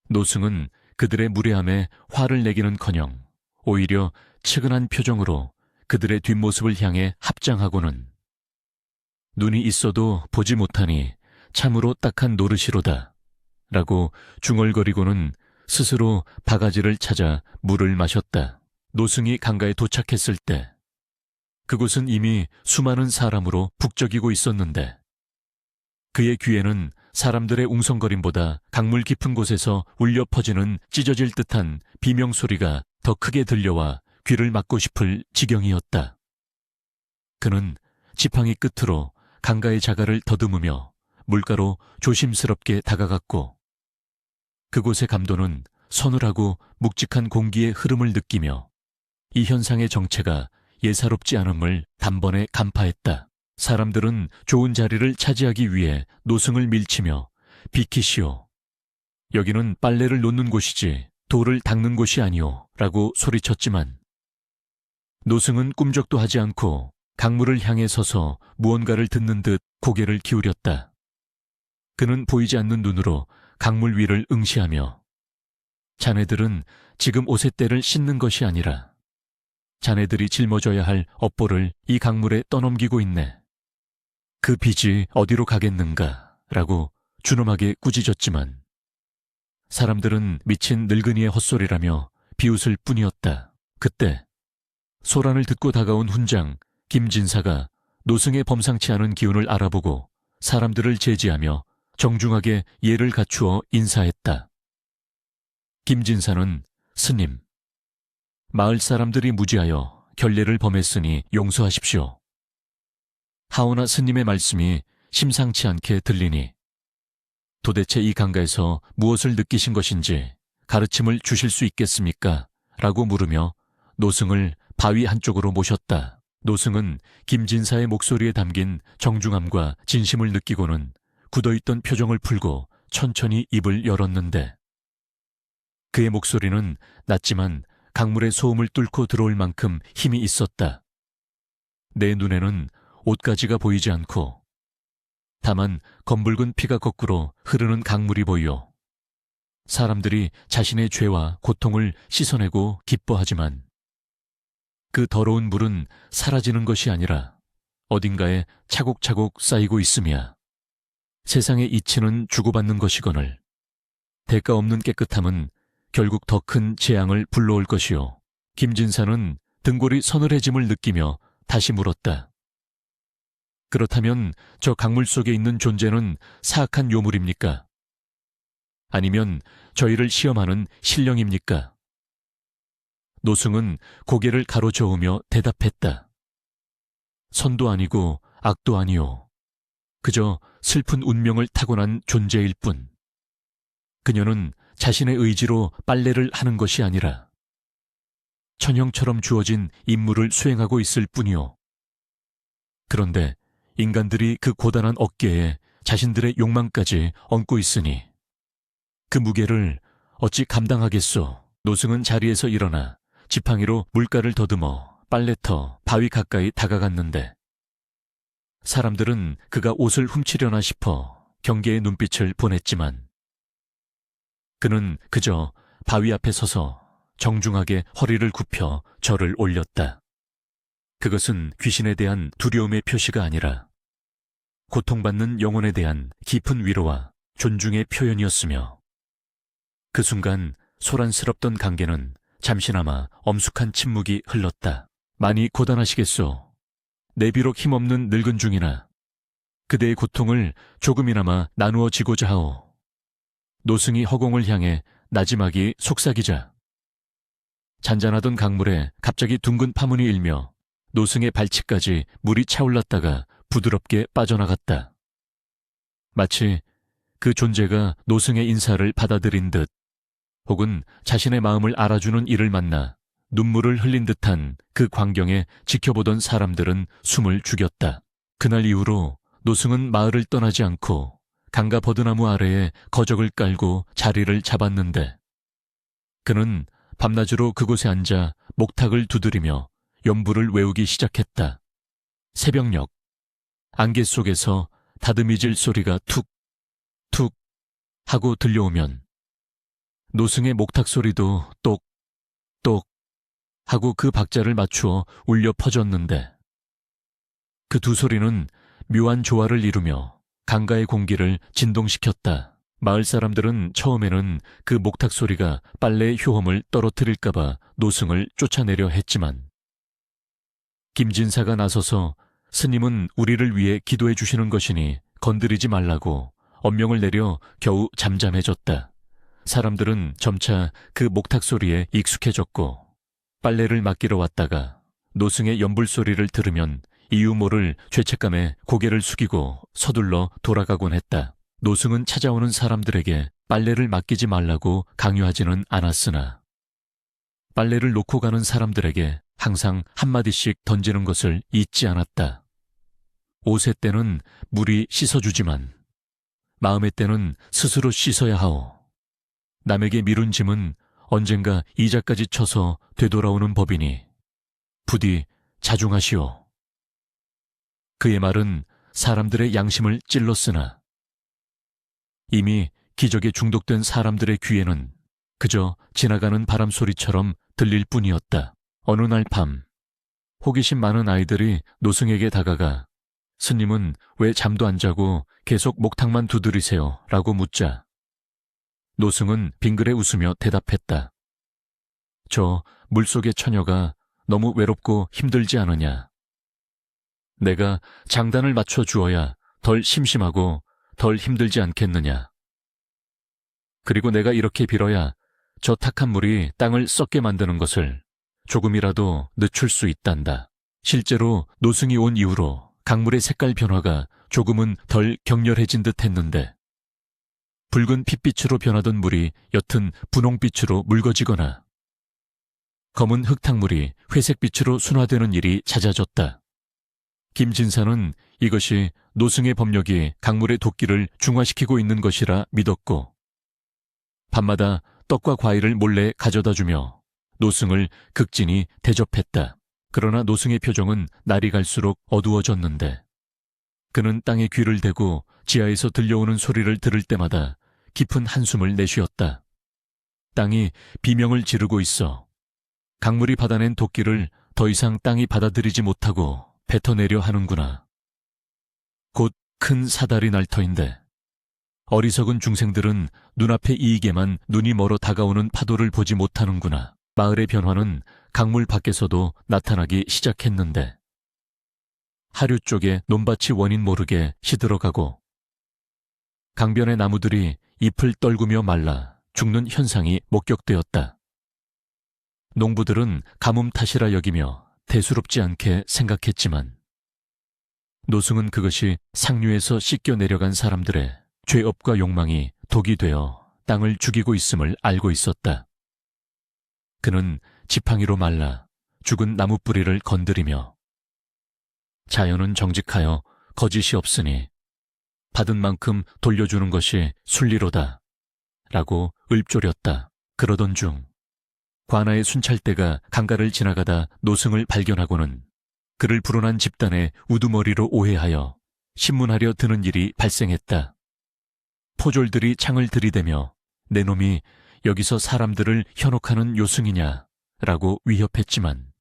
노승은 그들의 무례함에 화를 내기는커녕 오히려 측은한 표정으로 그들의 뒷모습을 향해 합장하고는 눈이 있어도 보지 못하니 참으로 딱한 노릇이로다 라고 중얼거리고는 스스로 바가지를 찾아 물을 마셨다. 노승이 강가에 도착했을 때 그곳은 이미 수많은 사람으로 북적이고 있었는데 그의 귀에는 사람들의 웅성거림보다 강물 깊은 곳에서 울려 퍼지는 찢어질 듯한 비명소리가 더 크게 들려와 귀를 막고 싶을 지경이었다. 그는 지팡이 끝으로 강가의 자갈을 더듬으며 물가로 조심스럽게 다가갔고 그곳의 감도는 서늘하고 묵직한 공기의 흐름을 느끼며 이 현상의 정체가 예사롭지 않음을 단번에 간파했다. 사람들은 좋은 자리를 차지하기 위해 노승을 밀치며 비키시오. 여기는 빨래를 놓는 곳이지 돌을 닦는 곳이 아니오 라고 소리쳤지만 노승은 꿈쩍도 하지 않고 강물을 향해 서서 무언가를 듣는 듯 고개를 기울였다. 그는 보이지 않는 눈으로 강물 위를 응시하며 자네들은 지금 옷의 때를 씻는 것이 아니라 자네들이 짊어져야 할 업보를 이 강물에 떠넘기고 있네. 그 빚이 어디로 가겠는가 라고 준엄하게 꾸짖었지만 사람들은 미친 늙은이의 헛소리라며 비웃을 뿐이었다. 그때 소란을 듣고 다가온 훈장 김진사가 노승의 범상치 않은 기운을 알아보고 사람들을 제지하며 정중하게 예를 갖추어 인사했다. 김진사는 스님, 마을 사람들이 무지하여 결례를 범했으니 용서하십시오. 하오나 스님의 말씀이 심상치 않게 들리니 도대체 이 강가에서 무엇을 느끼신 것인지 가르침을 주실 수 있겠습니까? 라고 물으며 노승을 바위 한쪽으로 모셨다. 노승은 김진사의 목소리에 담긴 정중함과 진심을 느끼고는 굳어있던 표정을 풀고 천천히 입을 열었는데 그의 목소리는 낮지만 강물의 소음을 뚫고 들어올 만큼 힘이 있었다. 내 눈에는 옷가지가 보이지 않고 다만 검붉은 피가 거꾸로 흐르는 강물이 보여 사람들이 자신의 죄와 고통을 씻어내고 기뻐하지만 그 더러운 물은 사라지는 것이 아니라 어딘가에 차곡차곡 쌓이고 있음이야. 세상의 이치는 주고받는 것이거늘 대가 없는 깨끗함은 결국 더 큰 재앙을 불러올 것이요. 김진사는 등골이 서늘해짐을 느끼며 다시 물었다. 그렇다면 저 강물 속에 있는 존재는 사악한 요물입니까? 아니면 저희를 시험하는 신령입니까? 노승은 고개를 가로저으며 대답했다. 선도 아니고 악도 아니오. 그저 슬픈 운명을 타고난 존재일 뿐. 그녀는 자신의 의지로 빨래를 하는 것이 아니라 천형처럼 주어진 임무를 수행하고 있을 뿐이오. 그런데 인간들이 그 고단한 어깨에 자신들의 욕망까지 얹고 있으니 그 무게를 어찌 감당하겠소. 노승은 자리에서 일어나 지팡이로 물가를 더듬어 빨래터, 바위 가까이 다가갔는데 사람들은 그가 옷을 훔치려나 싶어 경계의 눈빛을 보냈지만 그는 그저 바위 앞에 서서 정중하게 허리를 굽혀 절을 올렸다. 그것은 귀신에 대한 두려움의 표시가 아니라 고통받는 영혼에 대한 깊은 위로와 존중의 표현이었으며 그 순간 소란스럽던 관계는 잠시나마 엄숙한 침묵이 흘렀다. 많이 고단하시겠소. 내 비록 힘없는 늙은 중이나 그대의 고통을 조금이나마 나누어지고자 하오. 노승이 허공을 향해 나지막이 속삭이자 잔잔하던 강물에 갑자기 둥근 파문이 일며 노승의 발치까지 물이 차올랐다가 부드럽게 빠져나갔다. 마치 그 존재가 노승의 인사를 받아들인 듯 혹은 자신의 마음을 알아주는 이를 만나 눈물을 흘린 듯한 그 광경에 지켜보던 사람들은 숨을 죽였다. 그날 이후로 노승은 마을을 떠나지 않고 강가 버드나무 아래에 거적을 깔고 자리를 잡았는데 그는 밤낮으로 그곳에 앉아 목탁을 두드리며 연부를 외우기 시작했다. 새벽녘 안개 속에서 다듬이질 소리가 툭, 툭 하고 들려오면 노승의 목탁 소리도 똑, 똑 하고 그 박자를 맞추어 울려 퍼졌는데 그 두 소리는 묘한 조화를 이루며 강가의 공기를 진동시켰다. 마을 사람들은 처음에는 그 목탁 소리가 빨래의 효험을 떨어뜨릴까봐 노승을 쫓아내려 했지만 김진사가 나서서 스님은 우리를 위해 기도해 주시는 것이니 건드리지 말라고 엄명을 내려 겨우 잠잠해졌다. 사람들은 점차 그 목탁 소리에 익숙해졌고 빨래를 맡기러 왔다가 노승의 연불 소리를 들으면 이유 모를 죄책감에 고개를 숙이고 서둘러 돌아가곤 했다. 노승은 찾아오는 사람들에게 빨래를 맡기지 말라고 강요하지는 않았으나 빨래를 놓고 가는 사람들에게 항상 한마디씩 던지는 것을 잊지 않았다. 옷의 때는 물이 씻어주지만 마음의 때는 스스로 씻어야 하오. 남에게 미룬 짐은 언젠가 이자까지 쳐서 되돌아오는 법이니 부디 자중하시오. 그의 말은 사람들의 양심을 찔렀으나 이미 기적에 중독된 사람들의 귀에는 그저 지나가는 바람소리처럼 들릴 뿐이었다. 어느 날 밤 호기심 많은 아이들이 노승에게 다가가 스님은 왜 잠도 안 자고 계속 목탁만 두드리세요? 라고 묻자 노승은 빙그레 웃으며 대답했다. 저 물속의 처녀가 너무 외롭고 힘들지 않으냐? 내가 장단을 맞춰 주어야 덜 심심하고 덜 힘들지 않겠느냐? 그리고 내가 이렇게 빌어야 저 탁한 물이 땅을 썩게 만드는 것을 조금이라도 늦출 수 있단다. 실제로 노승이 온 이후로 강물의 색깔 변화가 조금은 덜 격렬해진 듯 했는데 붉은 핏빛으로 변하던 물이 옅은 분홍빛으로 묽어지거나 검은 흙탕물이 회색빛으로 순화되는 일이 잦아졌다. 김진사는 이것이 노승의 법력이 강물의 도끼를 중화시키고 있는 것이라 믿었고 밤마다 떡과 과일을 몰래 가져다주며 노승을 극진히 대접했다. 그러나 노승의 표정은 날이 갈수록 어두워졌는데 그는 땅에 귀를 대고 지하에서 들려오는 소리를 들을 때마다 깊은 한숨을 내쉬었다. 땅이 비명을 지르고 있어 강물이 받아낸 도끼를 더 이상 땅이 받아들이지 못하고 뱉어내려 하는구나. 곧 큰 사다리 날 터인데 어리석은 중생들은 눈앞의 이익에만 눈이 멀어 다가오는 파도를 보지 못하는구나. 마을의 변화는 강물 밖에서도 나타나기 시작했는데 하류 쪽에 논밭이 원인 모르게 시들어가고 강변의 나무들이 잎을 떨구며 말라 죽는 현상이 목격되었다. 농부들은 가뭄 탓이라 여기며 대수롭지 않게 생각했지만 노승은 그것이 상류에서 씻겨 내려간 사람들의 죄업과 욕망이 독이 되어 땅을 죽이고 있음을 알고 있었다. 그는 지팡이로 말라 죽은 나무 뿌리를 건드리며 자연은 정직하여 거짓이 없으니 받은 만큼 돌려주는 것이 순리로다 라고 읊조렸다. 그러던 중 관아의 순찰대가 강가를 지나가다 노승을 발견하고는 그를 불온한 집단의 우두머리로 오해하여 신문하려 드는 일이 발생했다. 포졸들이 창을 들이대며 내 놈이 여기서 사람들을 현혹하는 요승이냐 라고 위협했지만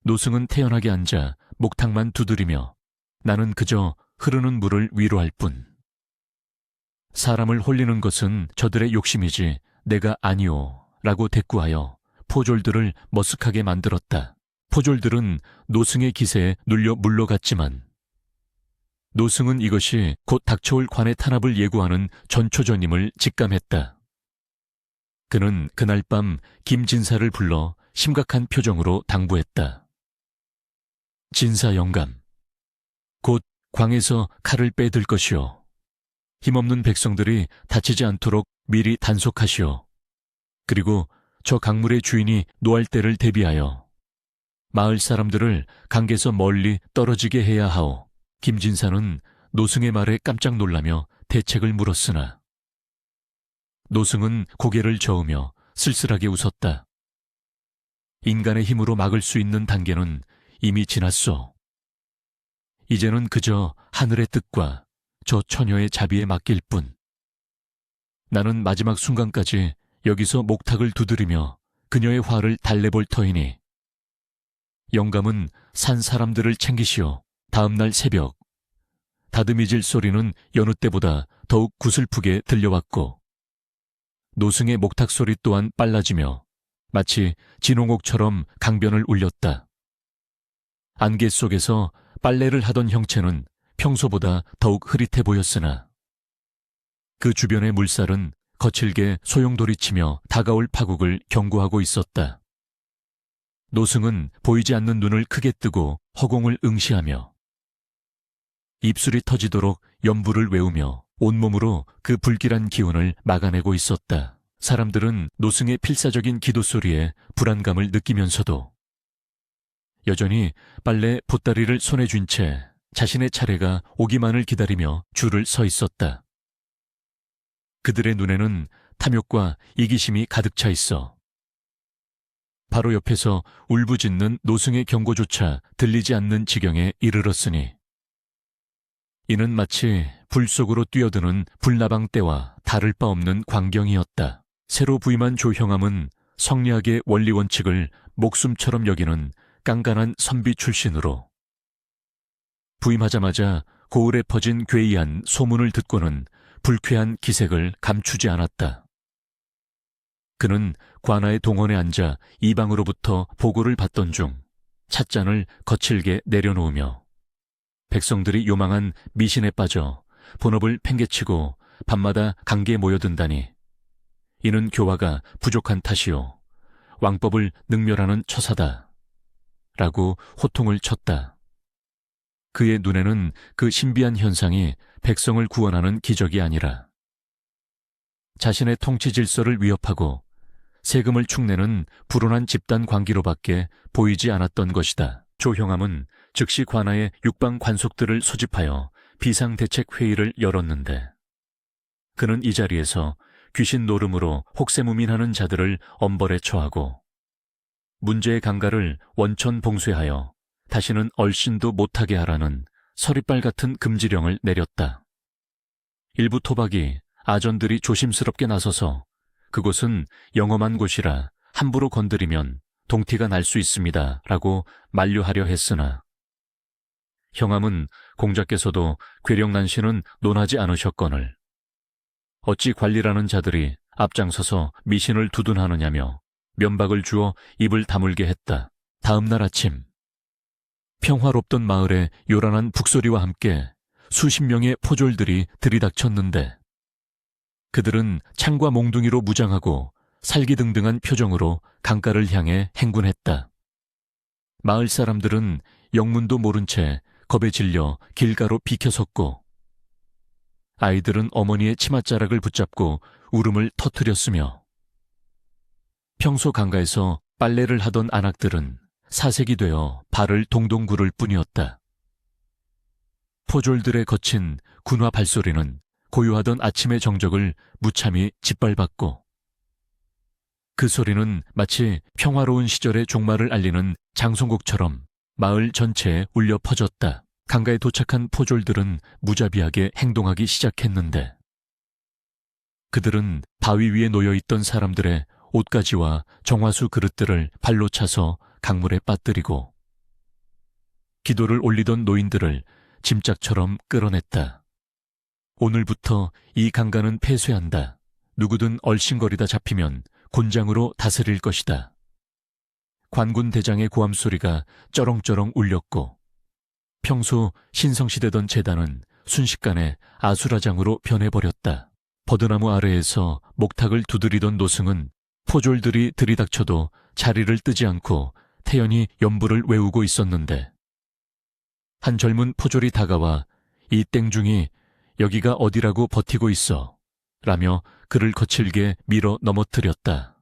노승은 태연하게 앉아 목탁만 두드리며 나는 그저 흐르는 물을 위로할 뿐. 사람을 홀리는 것은 저들의 욕심이지 내가 아니오 라고 대꾸하여 포졸들을 머쓱하게 만들었다. 포졸들은 노승의 기세에 눌려 물러갔지만 노승은 이것이 곧 닥쳐올 관의 탄압을 예고하는 전초전임을 직감했다. 그는 그날 밤 김진사를 불러 심각한 표정으로 당부했다. 진사 영감, 곧 광에서 칼을 빼들 것이오. 힘없는 백성들이 다치지 않도록 미리 단속하시오. 그리고 저 강물의 주인이 노할 때를 대비하여 마을 사람들을 강에서 멀리 떨어지게 해야 하오. 김진사는 노승의 말에 깜짝 놀라며 대책을 물었으나 노승은 고개를 저으며 쓸쓸하게 웃었다. 인간의 힘으로 막을 수 있는 단계는 이미 지났소. 이제는 그저 하늘의 뜻과 저 처녀의 자비에 맡길 뿐. 나는 마지막 순간까지 여기서 목탁을 두드리며 그녀의 화를 달래볼 터이니 영감은 산 사람들을 챙기시오. 다음 날 새벽 다듬이질 소리는 여느 때보다 더욱 구슬프게 들려왔고 노승의 목탁 소리 또한 빨라지며 마치 진홍옥처럼 강변을 울렸다. 안개 속에서 빨래를 하던 형체는 평소보다 더욱 흐릿해 보였으나 그 주변의 물살은 거칠게 소용돌이치며 다가올 파국을 경고하고 있었다. 노승은 보이지 않는 눈을 크게 뜨고 허공을 응시하며 입술이 터지도록 연부를 외우며 온몸으로 그 불길한 기운을 막아내고 있었다. 사람들은 노승의 필사적인 기도 소리에 불안감을 느끼면서도 여전히 빨래 보따리를 손에 쥔 채 자신의 차례가 오기만을 기다리며 줄을 서 있었다. 그들의 눈에는 탐욕과 이기심이 가득 차 있어 바로 옆에서 울부짖는 노승의 경고조차 들리지 않는 지경에 이르렀으니 이는 마치 불 속으로 뛰어드는 불나방 때와 다를 바 없는 광경이었다. 새로 부임한 조형암은 성리학의 원리 원칙을 목숨처럼 여기는 깐깐한 선비 출신으로 부임하자마자 고을에 퍼진 괴이한 소문을 듣고는 불쾌한 기색을 감추지 않았다. 그는 관아의 동원에 앉아 이방으로부터 보고를 받던 중 찻잔을 거칠게 내려놓으며 백성들이 요망한 미신에 빠져 본업을 팽개치고 밤마다 강계에 모여든다니 이는 교화가 부족한 탓이요 왕법을 능멸하는 처사다 라고 호통을 쳤다. 그의 눈에는 그 신비한 현상이 백성을 구원하는 기적이 아니라 자신의 통치 질서를 위협하고 세금을 축내는 불온한 집단 관계로밖에 보이지 않았던 것이다. 조형암은 즉시 관아의 육방 관속들을 소집하여 비상대책회의를 열었는데 그는 이 자리에서 귀신 노름으로 혹세무민하는 자들을 엄벌에 처하고 문제의 강가를 원천 봉쇄하여 다시는 얼씬도 못하게 하라는 서리빨 같은 금지령을 내렸다. 일부 토박이 아전들이 조심스럽게 나서서 그곳은 영험한 곳이라 함부로 건드리면 동티가 날 수 있습니다 라고 만류하려 했으나 형암은 공자께서도 괴력난신은 논하지 않으셨거늘 어찌 관리라는 자들이 앞장서서 미신을 두둔하느냐며 면박을 주어 입을 다물게 했다. 다음 날 아침 평화롭던 마을에 요란한 북소리와 함께 수십 명의 포졸들이 들이닥쳤는데 그들은 창과 몽둥이로 무장하고 살기등등한 표정으로 강가를 향해 행군했다. 마을 사람들은 영문도 모른 채 겁에 질려 길가로 비켜섰고 아이들은 어머니의 치맛자락을 붙잡고 울음을 터뜨렸으며 평소 강가에서 빨래를 하던 안악들은 사색이 되어 발을 동동 구를 뿐이었다. 포졸들의 거친 군화 발소리는 고요하던 아침의 정적을 무참히 짓밟았고 그 소리는 마치 평화로운 시절의 종말을 알리는 장송곡처럼 마을 전체에 울려 퍼졌다. 강가에 도착한 포졸들은 무자비하게 행동하기 시작했는데 그들은 바위 위에 놓여있던 사람들의 옷가지와 정화수 그릇들을 발로 차서 강물에 빠뜨리고 기도를 올리던 노인들을 짐짝처럼 끌어냈다. 오늘부터 이 강가는 폐쇄한다. 누구든 얼씬거리다 잡히면 곤장으로 다스릴 것이다. 관군 대장의 고함 소리가 쩌렁쩌렁 울렸고 평소 신성시되던 제단은 순식간에 아수라장으로 변해버렸다. 버드나무 아래에서 목탁을 두드리던 노승은 포졸들이 들이닥쳐도 자리를 뜨지 않고 태연히 연부를 외우고 있었는데 한 젊은 포졸이 다가와 이 땡중이 여기가 어디라고 버티고 있어 라며 그를 거칠게 밀어 넘어뜨렸다.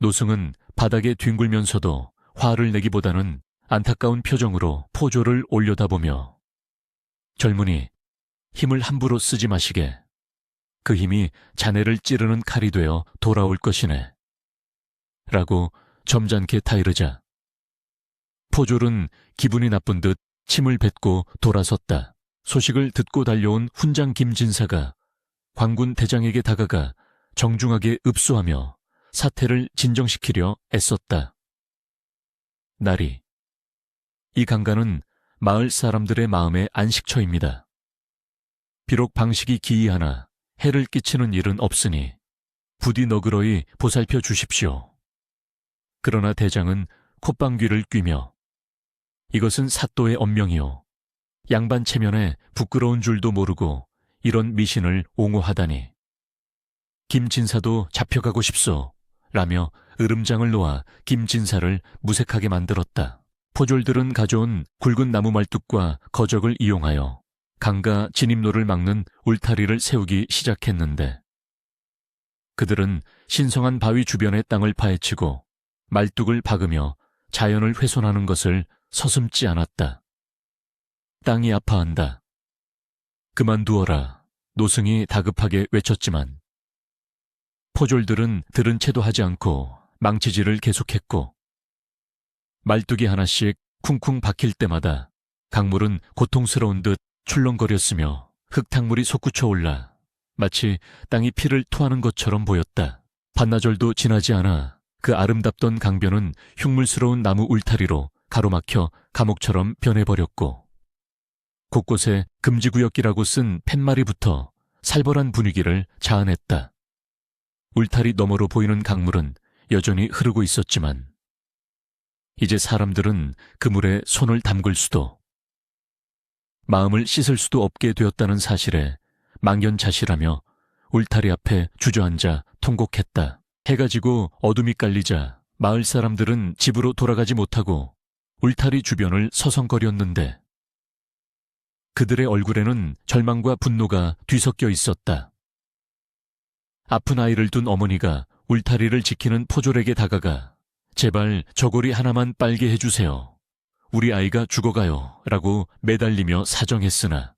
노승은 바닥에 뒹굴면서도 화를 내기보다는 안타까운 표정으로 포졸을 올려다보며 젊은이, 힘을 함부로 쓰지 마시게. 그 힘이 자네를 찌르는 칼이 되어 돌아올 것이네. 라고 점잖게 타이르자 포졸은 기분이 나쁜 듯 침을 뱉고 돌아섰다. 소식을 듣고 달려온 훈장 김진사가 관군 대장에게 다가가 정중하게 읍소하며 사태를 진정시키려 애썼다. 나리, 이 강가는 마을 사람들의 마음의 안식처입니다. 비록 방식이 기이하나 해를 끼치는 일은 없으니 부디 너그러이 보살펴 주십시오. 그러나 대장은 콧방귀를 뀌며 이것은 사또의 언명이요. 양반 체면에 부끄러운 줄도 모르고 이런 미신을 옹호하다니. 김진사도 잡혀가고 싶소. 라며 으름장을 놓아 김진사를 무색하게 만들었다. 포졸들은 가져온 굵은 나무 말뚝과 거적을 이용하여 강가 진입로를 막는 울타리를 세우기 시작했는데 그들은 신성한 바위 주변의 땅을 파헤치고 말뚝을 박으며 자연을 훼손하는 것을 서슴지 않았다. 땅이 아파한다. 그만두어라. 노승이 다급하게 외쳤지만 포졸들은 들은 채도 하지 않고 망치질을 계속했고 말뚝이 하나씩 쿵쿵 박힐 때마다 강물은 고통스러운 듯 출렁거렸으며 흙탕물이 솟구쳐 올라 마치 땅이 피를 토하는 것처럼 보였다. 반나절도 지나지 않아 그 아름답던 강변은 흉물스러운 나무 울타리로 가로막혀 감옥처럼 변해버렸고 곳곳에 금지구역이라고 쓴 팻말이 붙어 살벌한 분위기를 자아냈다. 울타리 너머로 보이는 강물은 여전히 흐르고 있었지만 이제 사람들은 그 물에 손을 담글 수도 마음을 씻을 수도 없게 되었다는 사실에 망연자실하며 울타리 앞에 주저앉아 통곡했다. 해가 지고 어둠이 깔리자 마을 사람들은 집으로 돌아가지 못하고 울타리 주변을 서성거렸는데 그들의 얼굴에는 절망과 분노가 뒤섞여 있었다. 아픈 아이를 둔 어머니가 울타리를 지키는 포졸에게 다가가 제발 저고리 하나만 빨게 해주세요. 우리 아이가 죽어가요. 라고 매달리며 사정했으나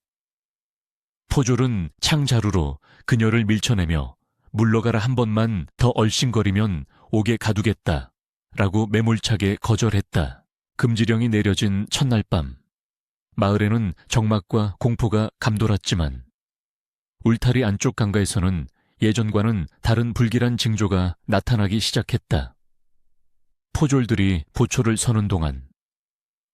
포졸은 창자루로 그녀를 밀쳐내며 물러가라 한 번만 더 얼씬거리면 옥에 가두겠다. 라고 매몰차게 거절했다. 금지령이 내려진 첫날 밤 마을에는 적막과 공포가 감돌았지만 울타리 안쪽 강가에서는 예전과는 다른 불길한 징조가 나타나기 시작했다. 포졸들이 보초를 서는 동안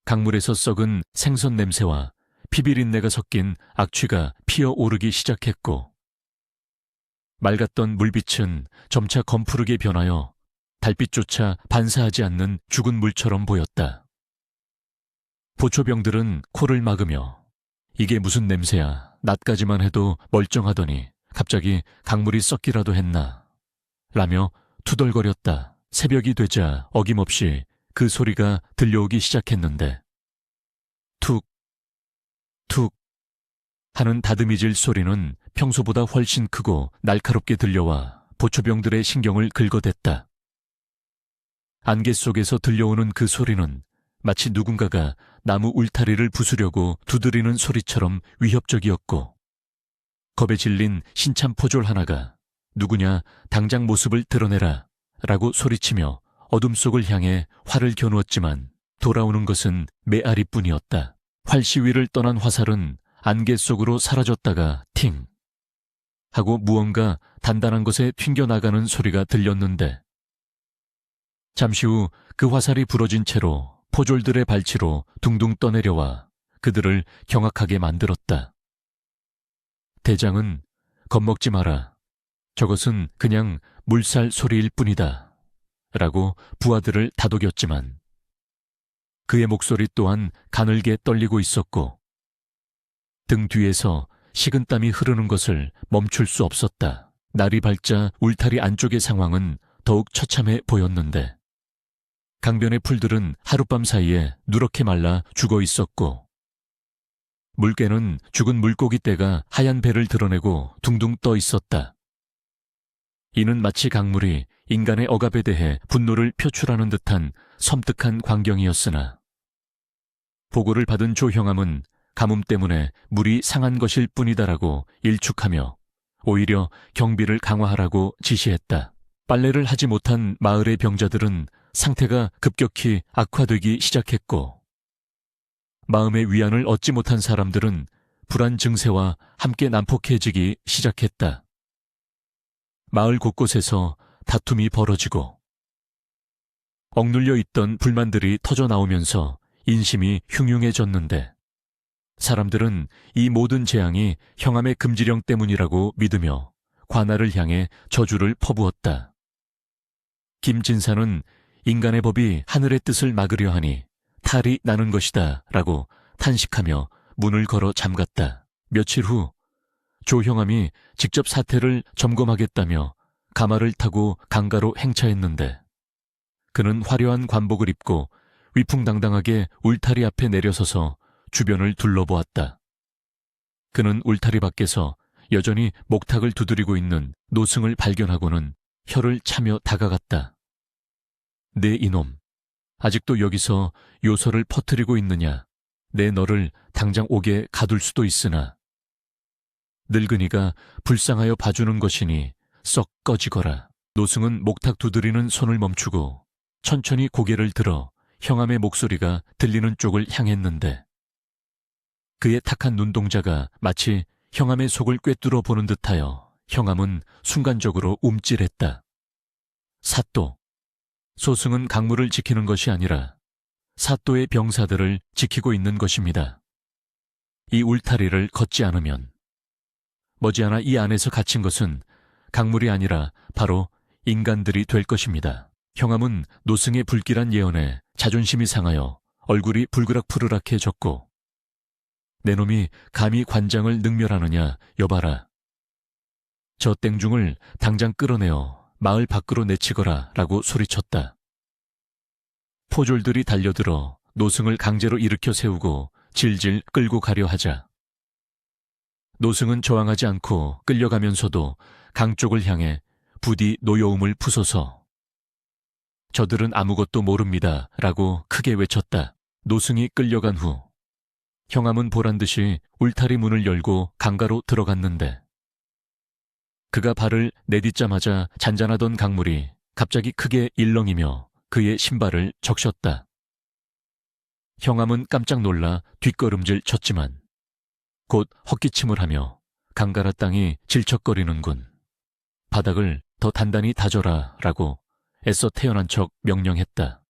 강물에서 썩은 생선 냄새와 피비린내가 섞인 악취가 피어오르기 시작했고 맑았던 물빛은 점차 검푸르게 변하여 달빛조차 반사하지 않는 죽은 물처럼 보였다. 보초병들은 코를 막으며 이게 무슨 냄새야. 낮까지만 해도 멀쩡하더니 갑자기 강물이 썩기라도 했나. 라며 투덜거렸다. 새벽이 되자 어김없이 그 소리가 들려오기 시작했는데 툭, 툭 하는 다듬이질 소리는 평소보다 훨씬 크고 날카롭게 들려와 보초병들의 신경을 긁어댔다. 안개 속에서 들려오는 그 소리는 마치 누군가가 나무 울타리를 부수려고 두드리는 소리처럼 위협적이었고 겁에 질린 신참 포졸 하나가 누구냐 당장 모습을 드러내라 라고 소리치며 어둠 속을 향해 활을 겨누었지만 돌아오는 것은 메아리뿐이었다. 활 시위를 떠난 화살은 안개 속으로 사라졌다가 팅 하고 무언가 단단한 것에 튕겨나가는 소리가 들렸는데 잠시 후 그 화살이 부러진 채로 포졸들의 발치로 둥둥 떠내려와 그들을 경악하게 만들었다. 대장은 겁먹지 마라. 저것은 그냥 물살 소리일 뿐이다. 라고 부하들을 다독였지만 그의 목소리 또한 가늘게 떨리고 있었고 등 뒤에서 식은땀이 흐르는 것을 멈출 수 없었다. 날이 밝자 울타리 안쪽의 상황은 더욱 처참해 보였는데 강변의 풀들은 하룻밤 사이에 누렇게 말라 죽어 있었고 물개는 죽은 물고기 떼가 하얀 배를 드러내고 둥둥 떠 있었다. 이는 마치 강물이 인간의 억압에 대해 분노를 표출하는 듯한 섬뜩한 광경이었으나 보고를 받은 조형암은 가뭄 때문에 물이 상한 것일 뿐이다라고 일축하며 오히려 경비를 강화하라고 지시했다. 빨래를 하지 못한 마을의 병자들은 상태가 급격히 악화되기 시작했고 마음의 위안을 얻지 못한 사람들은 불안 증세와 함께 난폭해지기 시작했다. 마을 곳곳에서 다툼이 벌어지고 억눌려 있던 불만들이 터져나오면서 인심이 흉흉해졌는데 사람들은 이 모든 재앙이 형암의 금지령 때문이라고 믿으며 관할을 향해 저주를 퍼부었다. 김진사는 인간의 법이 하늘의 뜻을 막으려 하니 탈이 나는 것이다 라고 탄식하며 문을 걸어 잠갔다. 며칠 후 조형암이 직접 사태를 점검하겠다며 가마를 타고 강가로 행차했는데 그는 화려한 관복을 입고 위풍당당하게 울타리 앞에 내려서서 주변을 둘러보았다. 그는 울타리 밖에서 여전히 목탁을 두드리고 있는 노승을 발견하고는 혀를 차며 다가갔다. 네 이놈, 아직도 여기서 요소를 퍼뜨리고 있느냐. 내 너를 당장 옥에 가둘 수도 있으나 늙은이가 불쌍하여 봐주는 것이니 썩 꺼지거라. 노승은 목탁 두드리는 손을 멈추고 천천히 고개를 들어 형암의 목소리가 들리는 쪽을 향했는데 그의 탁한 눈동자가 마치 형암의 속을 꿰뚫어 보는 듯하여 형암은 순간적으로 움찔했다. 사또. 소승은 강물을 지키는 것이 아니라 사또의 병사들을 지키고 있는 것입니다. 이 울타리를 걷지 않으면 머지않아 이 안에서 갇힌 것은 강물이 아니라 바로 인간들이 될 것입니다. 형암은 노승의 불길한 예언에 자존심이 상하여 얼굴이 불그락푸르락해졌고 내 놈이 감히 관장을 능멸하느냐 여봐라. 저 땡중을 당장 끌어내어 마을 밖으로 내치거라 라고 소리쳤다. 포졸들이 달려들어 노승을 강제로 일으켜 세우고 질질 끌고 가려 하자 노승은 저항하지 않고 끌려가면서도 강 쪽을 향해 부디 노여움을 푸소서. 저들은 아무것도 모릅니다 라고 크게 외쳤다. 노승이 끌려간 후 형암은 보란듯이 울타리 문을 열고 강가로 들어갔는데 그가 발을 내딛자마자 잔잔하던 강물이 갑자기 크게 일렁이며 그의 신발을 적셨다. 형암은 깜짝 놀라 뒷걸음질 쳤지만 곧 헛기침을 하며 강가라 땅이 질척거리는군. 바닥을 더 단단히 다져라 라고 애써 태어난 척 명령했다.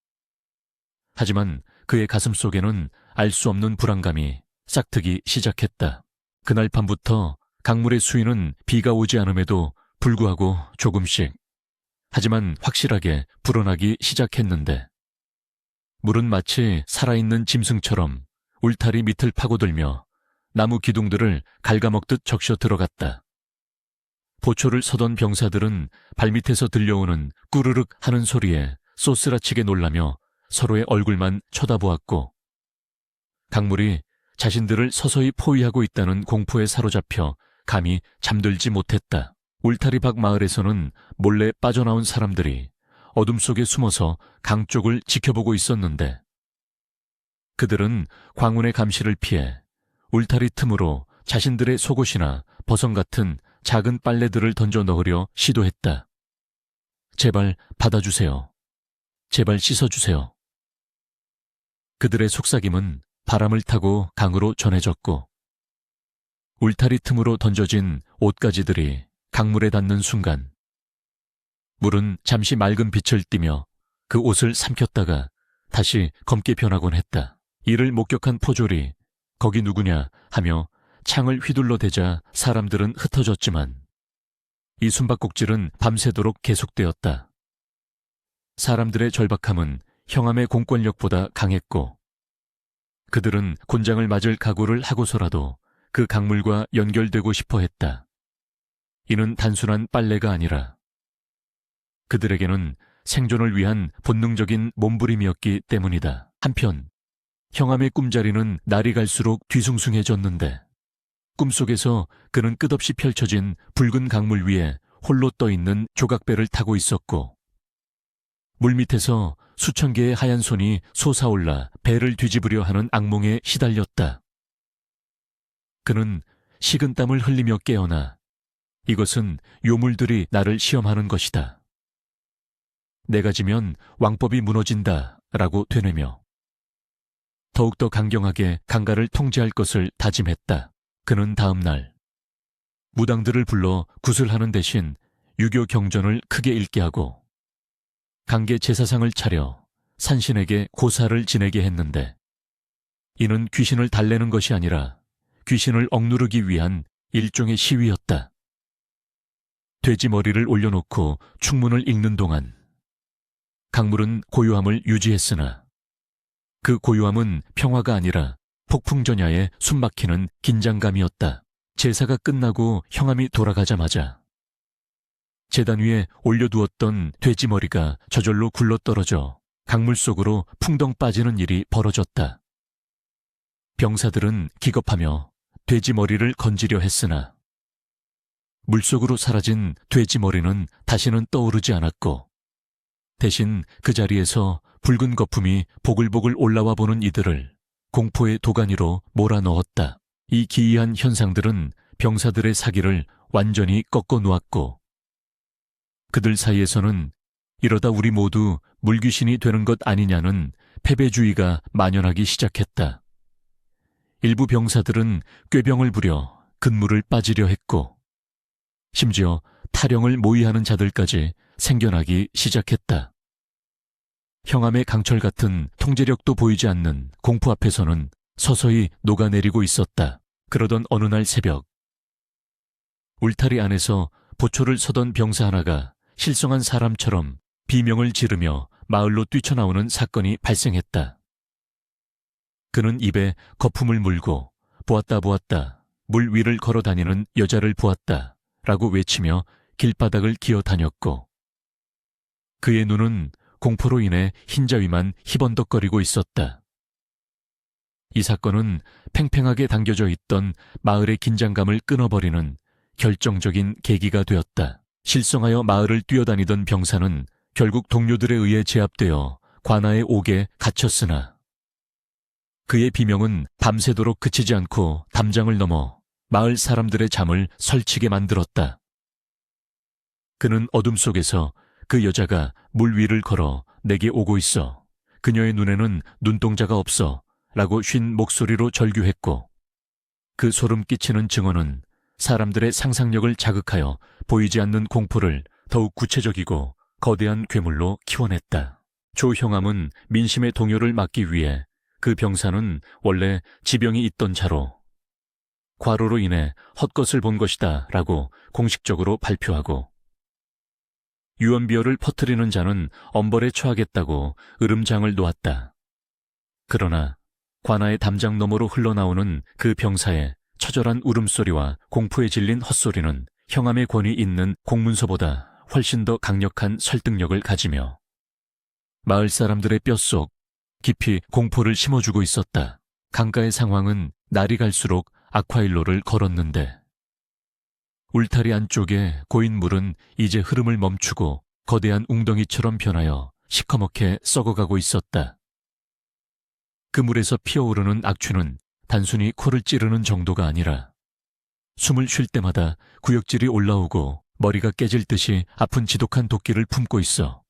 하지만 그의 가슴 속에는 알 수 없는 불안감이 싹트기 시작했다. 그날 밤부터 강물의 수위는 비가 오지 않음에도 불구하고 조금씩 하지만 확실하게 불어나기 시작했는데 물은 마치 살아있는 짐승처럼 울타리 밑을 파고들며 나무 기둥들을 갉아먹듯 적셔 들어갔다. 보초를 서던 병사들은 발밑에서 들려오는 꾸르륵 하는 소리에 쏘스라치게 놀라며 서로의 얼굴만 쳐다보았고, 강물이 자신들을 서서히 포위하고 있다는 공포에 사로잡혀 감히 잠들지 못했다. 울타리 밖 마을에서는 몰래 빠져나온 사람들이 어둠 속에 숨어서 강 쪽을 지켜보고 있었는데, 그들은 광운의 감시를 피해 울타리 틈으로 자신들의 속옷이나 버선 같은 작은 빨래들을 던져 넣으려 시도했다. 제발 받아주세요. 제발 씻어주세요. 그들의 속삭임은 바람을 타고 강으로 전해졌고, 울타리 틈으로 던져진 옷가지들이 강물에 닿는 순간 물은 잠시 맑은 빛을 띠며 그 옷을 삼켰다가 다시 검게 변하곤 했다. 이를 목격한 포졸이 거기 누구냐 하며 창을 휘둘러 대자 사람들은 흩어졌지만 이 숨바꼭질은 밤새도록 계속되었다. 사람들의 절박함은 형암의 공권력보다 강했고, 그들은 곤장을 맞을 각오를 하고서라도 그 강물과 연결되고 싶어 했다. 이는 단순한 빨래가 아니라 그들에게는 생존을 위한 본능적인 몸부림이었기 때문이다. 한편 형암의 꿈자리는 날이 갈수록 뒤숭숭해졌는데, 꿈속에서 그는 끝없이 펼쳐진 붉은 강물 위에 홀로 떠있는 조각배를 타고 있었고, 물밑에서 수천 개의 하얀 손이 솟아올라 배를 뒤집으려 하는 악몽에 시달렸다. 그는 식은땀을 흘리며 깨어나 이것은 요물들이 나를 시험하는 것이다. 내가 지면 왕법이 무너진다 라고 되뇌며 더욱더 강경하게 강가를 통제할 것을 다짐했다. 그는 다음 날 무당들을 불러 구슬하는 대신 유교 경전을 크게 읽게 하고 강계 제사상을 차려 산신에게 고사를 지내게 했는데, 이는 귀신을 달래는 것이 아니라 귀신을 억누르기 위한 일종의 시위였다. 돼지 머리를 올려놓고 충문을 읽는 동안 강물은 고요함을 유지했으나 그 고요함은 평화가 아니라 폭풍전야에 숨막히는 긴장감이었다. 제사가 끝나고 형암이 돌아가자마자 제단 위에 올려두었던 돼지머리가 저절로 굴러떨어져 강물 속으로 풍덩 빠지는 일이 벌어졌다. 병사들은 기겁하며 돼지머리를 건지려 했으나 물속으로 사라진 돼지머리는 다시는 떠오르지 않았고, 대신 그 자리에서 붉은 거품이 보글보글 올라와 보는 이들을 공포의 도가니로 몰아넣었다. 이 기이한 현상들은 병사들의 사기를 완전히 꺾어 놓았고, 그들 사이에서는 이러다 우리 모두 물귀신이 되는 것 아니냐는 패배주의가 만연하기 시작했다. 일부 병사들은 꾀병을 부려 근무를 빠지려 했고, 심지어 타령을 모의하는 자들까지 생겨나기 시작했다. 형암의 강철 같은 통제력도 보이지 않는 공포 앞에서는 서서히 녹아내리고 있었다. 그러던 어느 날 새벽, 울타리 안에서 보초를 서던 병사 하나가 실성한 사람처럼 비명을 지르며 마을로 뛰쳐나오는 사건이 발생했다. 그는 입에 거품을 물고 보았다 보았다, 물 위를 걸어 다니는 여자를 보았다 라고 외치며 길바닥을 기어 다녔고, 그의 눈은 공포로 인해 흰자위만 희번덕거리고 있었다. 이 사건은 팽팽하게 당겨져 있던 마을의 긴장감을 끊어버리는 결정적인 계기가 되었다. 실성하여 마을을 뛰어다니던 병사는 결국 동료들에 의해 제압되어 관아의 옥에 갇혔으나 그의 비명은 밤새도록 그치지 않고 담장을 넘어 마을 사람들의 잠을 설치게 만들었다. 그는 어둠 속에서 그 여자가 물 위를 걸어 내게 오고 있어, 그녀의 눈에는 눈동자가 없어 라고 쉰 목소리로 절규했고, 그 소름 끼치는 증언은 사람들의 상상력을 자극하여 보이지 않는 공포를 더욱 구체적이고 거대한 괴물로 키워냈다. 조형암은 민심의 동요를 막기 위해 그 병사는 원래 지병이 있던 자로 과로로 인해 헛것을 본 것이다 라고 공식적으로 발표하고, 유언비어를 퍼뜨리는 자는 엄벌에 처하겠다고 으름장을 놓았다. 그러나 관아의 담장 너머로 흘러나오는 그 병사의 처절한 울음소리와 공포에 질린 헛소리는 형암의 권위 있는 공문서보다 훨씬 더 강력한 설득력을 가지며 마을 사람들의 뼛속 깊이 공포를 심어주고 있었다. 강가의 상황은 날이 갈수록 악화일로를 걸었는데 울타리 안쪽에 고인 물은 이제 흐름을 멈추고 거대한 웅덩이처럼 변하여 시커멓게 썩어가고 있었다. 그 물에서 피어오르는 악취는 단순히 코를 찌르는 정도가 아니라 숨을 쉴 때마다 구역질이 올라오고 머리가 깨질 듯이 아픈 지독한 도끼를 품고 있어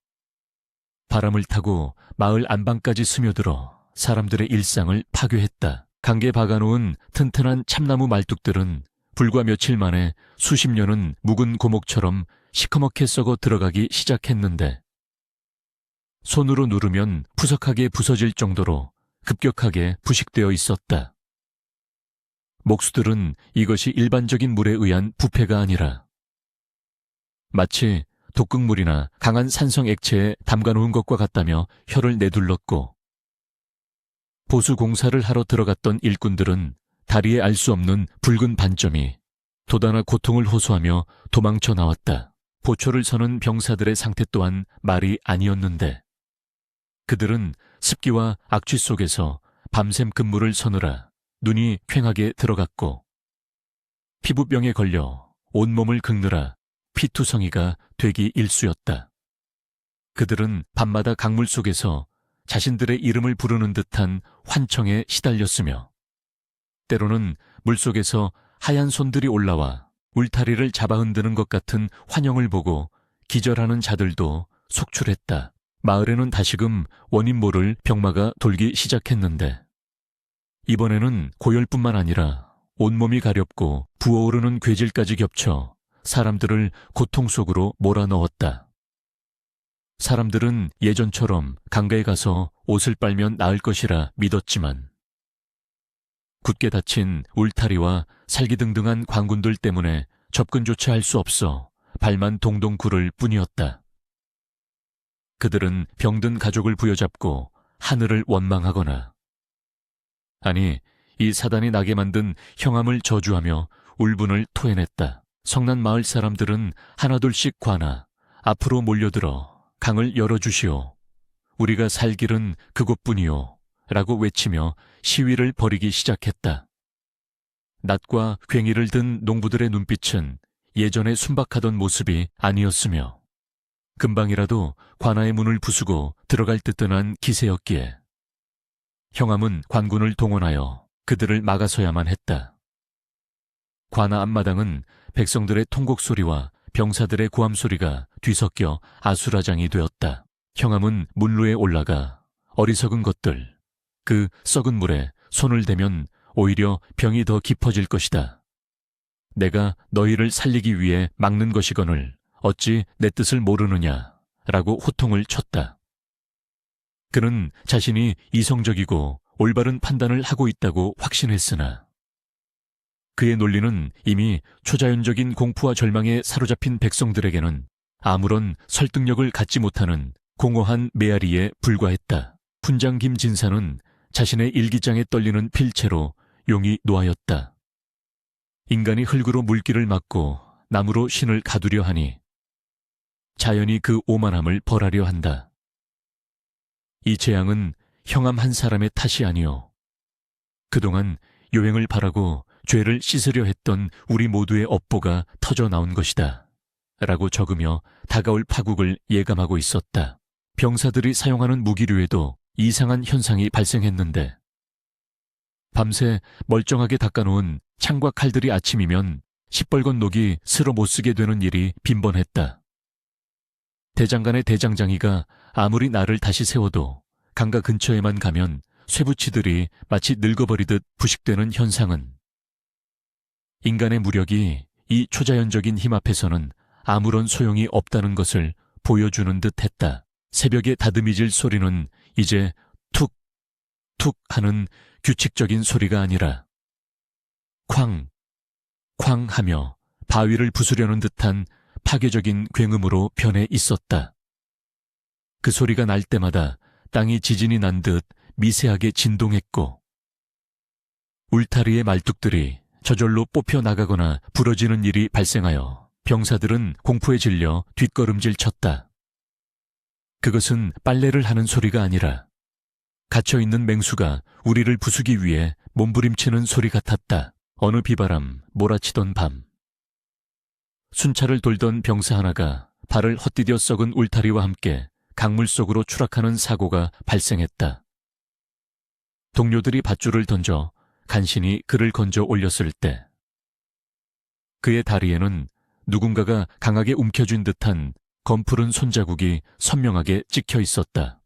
바람을 타고 마을 안방까지 스며들어 사람들의 일상을 파괴했다. 강게 박아놓은 튼튼한 참나무 말뚝들은 불과 며칠 만에 수십 년은 묵은 고목처럼 시커멓게 썩어 들어가기 시작했는데 손으로 누르면 푸석하게 부서질 정도로 급격하게 부식되어 있었다. 목수들은 이것이 일반적인 물에 의한 부패가 아니라 마치 독극물이나 강한 산성 액체에 담가놓은 것과 같다며 혀를 내둘렀고 보수 공사를 하러 들어갔던 일꾼들은 다리에 알 수 없는 붉은 반점이 도다나 고통을 호소하며 도망쳐 나왔다. 보초를 서는 병사들의 상태 또한 말이 아니었는데 그들은 습기와 악취 속에서 밤샘 근무를 서느라 눈이 퀭하게 들어갔고 피부병에 걸려 온몸을 긁느라 피투성이가 되기 일쑤였다. 그들은 밤마다 강물 속에서 자신들의 이름을 부르는 듯한 환청에 시달렸으며 때로는 물속에서 하얀 손들이 올라와 울타리를 잡아 흔드는 것 같은 환영을 보고 기절하는 자들도 속출했다. 마을에는 다시금 원인 모를 병마가 돌기 시작했는데 이번에는 고열뿐만 아니라 온몸이 가렵고 부어오르는 괴질까지 겹쳐 사람들을 고통 속으로 몰아넣었다. 사람들은 예전처럼 강가에 가서 옷을 빨면 나을 것이라 믿었지만 굳게 닫힌 울타리와 살기등등한 광군들 때문에 접근조차 할 수 없어 발만 동동 구를 뿐이었다. 그들은 병든 가족을 부여잡고 하늘을 원망하거나 아니 이 사단이 나게 만든 형암을 저주하며 울분을 토해냈다. 성난 마을 사람들은 하나둘씩 관아 앞으로 몰려들어 강을 열어주시오. 우리가 살 길은 그곳뿐이오. 라고 외치며 시위를 벌이기 시작했다. 낫과 괭이를 든 농부들의 눈빛은 예전에 순박하던 모습이 아니었으며 금방이라도 관아의 문을 부수고 들어갈 뜨뜻한 기세였기에 형암은 관군을 동원하여 그들을 막아서야만 했다. 관아 앞마당은 백성들의 통곡 소리와 병사들의 고함 소리가 뒤섞여 아수라장이 되었다. 형암은 문루에 올라가 어리석은 것들, 그 썩은 물에 손을 대면 오히려 병이 더 깊어질 것이다. 내가 너희를 살리기 위해 막는 것이거늘 어찌 내 뜻을 모르느냐 라고 호통을 쳤다. 그는 자신이 이성적이고 올바른 판단을 하고 있다고 확신했으나 그의 논리는 이미 초자연적인 공포와 절망에 사로잡힌 백성들에게는 아무런 설득력을 갖지 못하는 공허한 메아리에 불과했다. 훈장 김진사는 자신의 일기장에 떨리는 필체로 용이 놓아였다. 인간이 흙으로 물길을 막고 나무로 신을 가두려 하니 자연이 그 오만함을 벌하려 한다. 이 재앙은 형암 한 사람의 탓이 아니오. 그동안 요행을 바라고 죄를 씻으려 했던 우리 모두의 업보가 터져 나온 것이다. 라고 적으며 다가올 파국을 예감하고 있었다. 병사들이 사용하는 무기류에도 이상한 현상이 발생했는데 밤새 멀쩡하게 닦아놓은 창과 칼들이 아침이면 시뻘건 녹이 스러 못쓰게 되는 일이 빈번했다. 대장간의 대장장이가 아무리 나를 다시 세워도 강가 근처에만 가면 쇠붙이들이 마치 늙어버리듯 부식되는 현상은 인간의 무력이 이 초자연적인 힘 앞에서는 아무런 소용이 없다는 것을 보여주는 듯 했다. 새벽에 다듬이질 소리는 이제 툭, 툭 하는 규칙적인 소리가 아니라 쾅, 쾅 하며 바위를 부수려는 듯한 파괴적인 굉음으로 변해 있었다. 그 소리가 날 때마다 땅이 지진이 난 듯 미세하게 진동했고 울타리의 말뚝들이 저절로 뽑혀 나가거나 부러지는 일이 발생하여 병사들은 공포에 질려 뒷걸음질 쳤다. 그것은 빨래를 하는 소리가 아니라 갇혀있는 맹수가 우리를 부수기 위해 몸부림치는 소리 같았다. 어느 비바람 몰아치던 밤. 순찰을 돌던 병사 하나가 발을 헛디뎌 썩은 울타리와 함께 강물 속으로 추락하는 사고가 발생했다. 동료들이 밧줄을 던져 간신히 그를 건져 올렸을 때 그의 다리에는 누군가가 강하게 움켜쥔 듯한 검푸른 손자국이 선명하게 찍혀 있었다.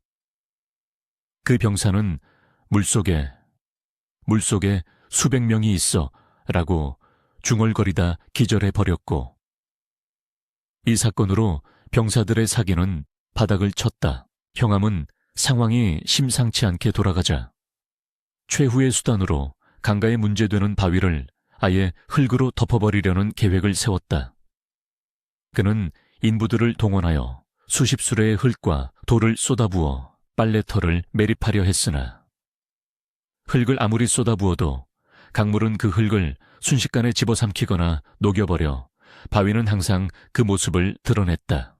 그 병사는 물속에 수백 명이 있어 라고 중얼거리다 기절해 버렸고, 이 사건으로 병사들의 사기는 바닥을 쳤다. 형암은 상황이 심상치 않게 돌아가자 최후의 수단으로 강가에 문제되는 바위를 아예 흙으로 덮어버리려는 계획을 세웠다. 그는 인부들을 동원하여 수십 수레의 흙과 돌을 쏟아부어 빨래터를 매립하려 했으나 흙을 아무리 쏟아부어도 강물은 그 흙을 순식간에 집어삼키거나 녹여버려 바위는 항상 그 모습을 드러냈다.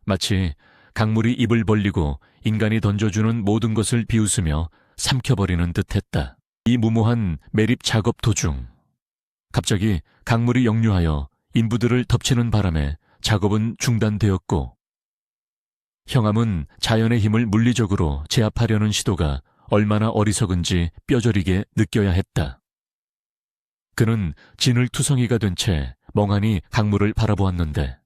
마치 강물이 입을 벌리고 인간이 던져주는 모든 것을 비웃으며 삼켜버리는 듯했다. 이 무모한 매립 작업 도중 갑자기 강물이 역류하여 인부들을 덮치는 바람에 작업은 중단되었고, 형암은 자연의 힘을 물리적으로 제압하려는 시도가 얼마나 어리석은지 뼈저리게 느껴야 했다. 그는 진흙투성이가 된 채 멍하니 강물을 바라보았는데,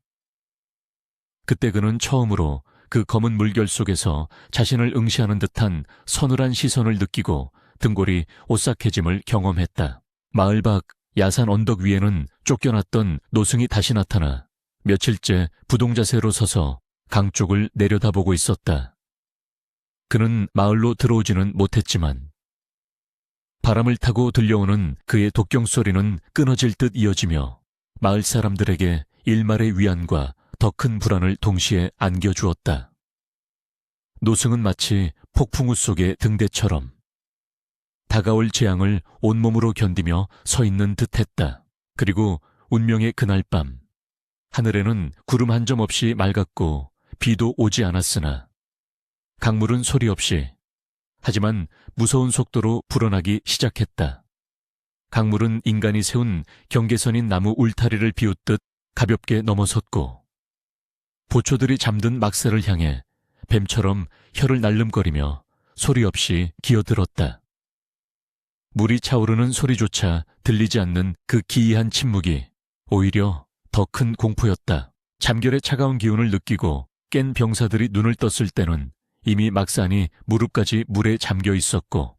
그때 그는 처음으로 그 검은 물결 속에서 자신을 응시하는 듯한 서늘한 시선을 느끼고 등골이 오싹해짐을 경험했다. 마을 밖 야산 언덕 위에는 쫓겨났던 노승이 다시 나타나 며칠째 부동자세로 서서 강 쪽을 내려다보고 있었다. 그는 마을로 들어오지는 못했지만 바람을 타고 들려오는 그의 독경소리는 끊어질 듯 이어지며 마을 사람들에게 일말의 위안과 더 큰 불안을 동시에 안겨주었다. 노승은 마치 폭풍우 속의 등대처럼 다가올 재앙을 온몸으로 견디며 서 있는 듯했다. 그리고 운명의 그날 밤, 하늘에는 구름 한 점 없이 맑았고 비도 오지 않았으나 강물은 소리 없이, 하지만 무서운 속도로 불어나기 시작했다. 강물은 인간이 세운 경계선인 나무 울타리를 비웃듯 가볍게 넘어섰고, 보초들이 잠든 막사를 향해 뱀처럼 혀를 날름거리며 소리 없이 기어들었다. 물이 차오르는 소리조차 들리지 않는 그 기이한 침묵이 오히려 더 큰 공포였다. 잠결의 차가운 기운을 느끼고 깬 병사들이 눈을 떴을 때는 이미 막산이 무릎까지 물에 잠겨 있었고,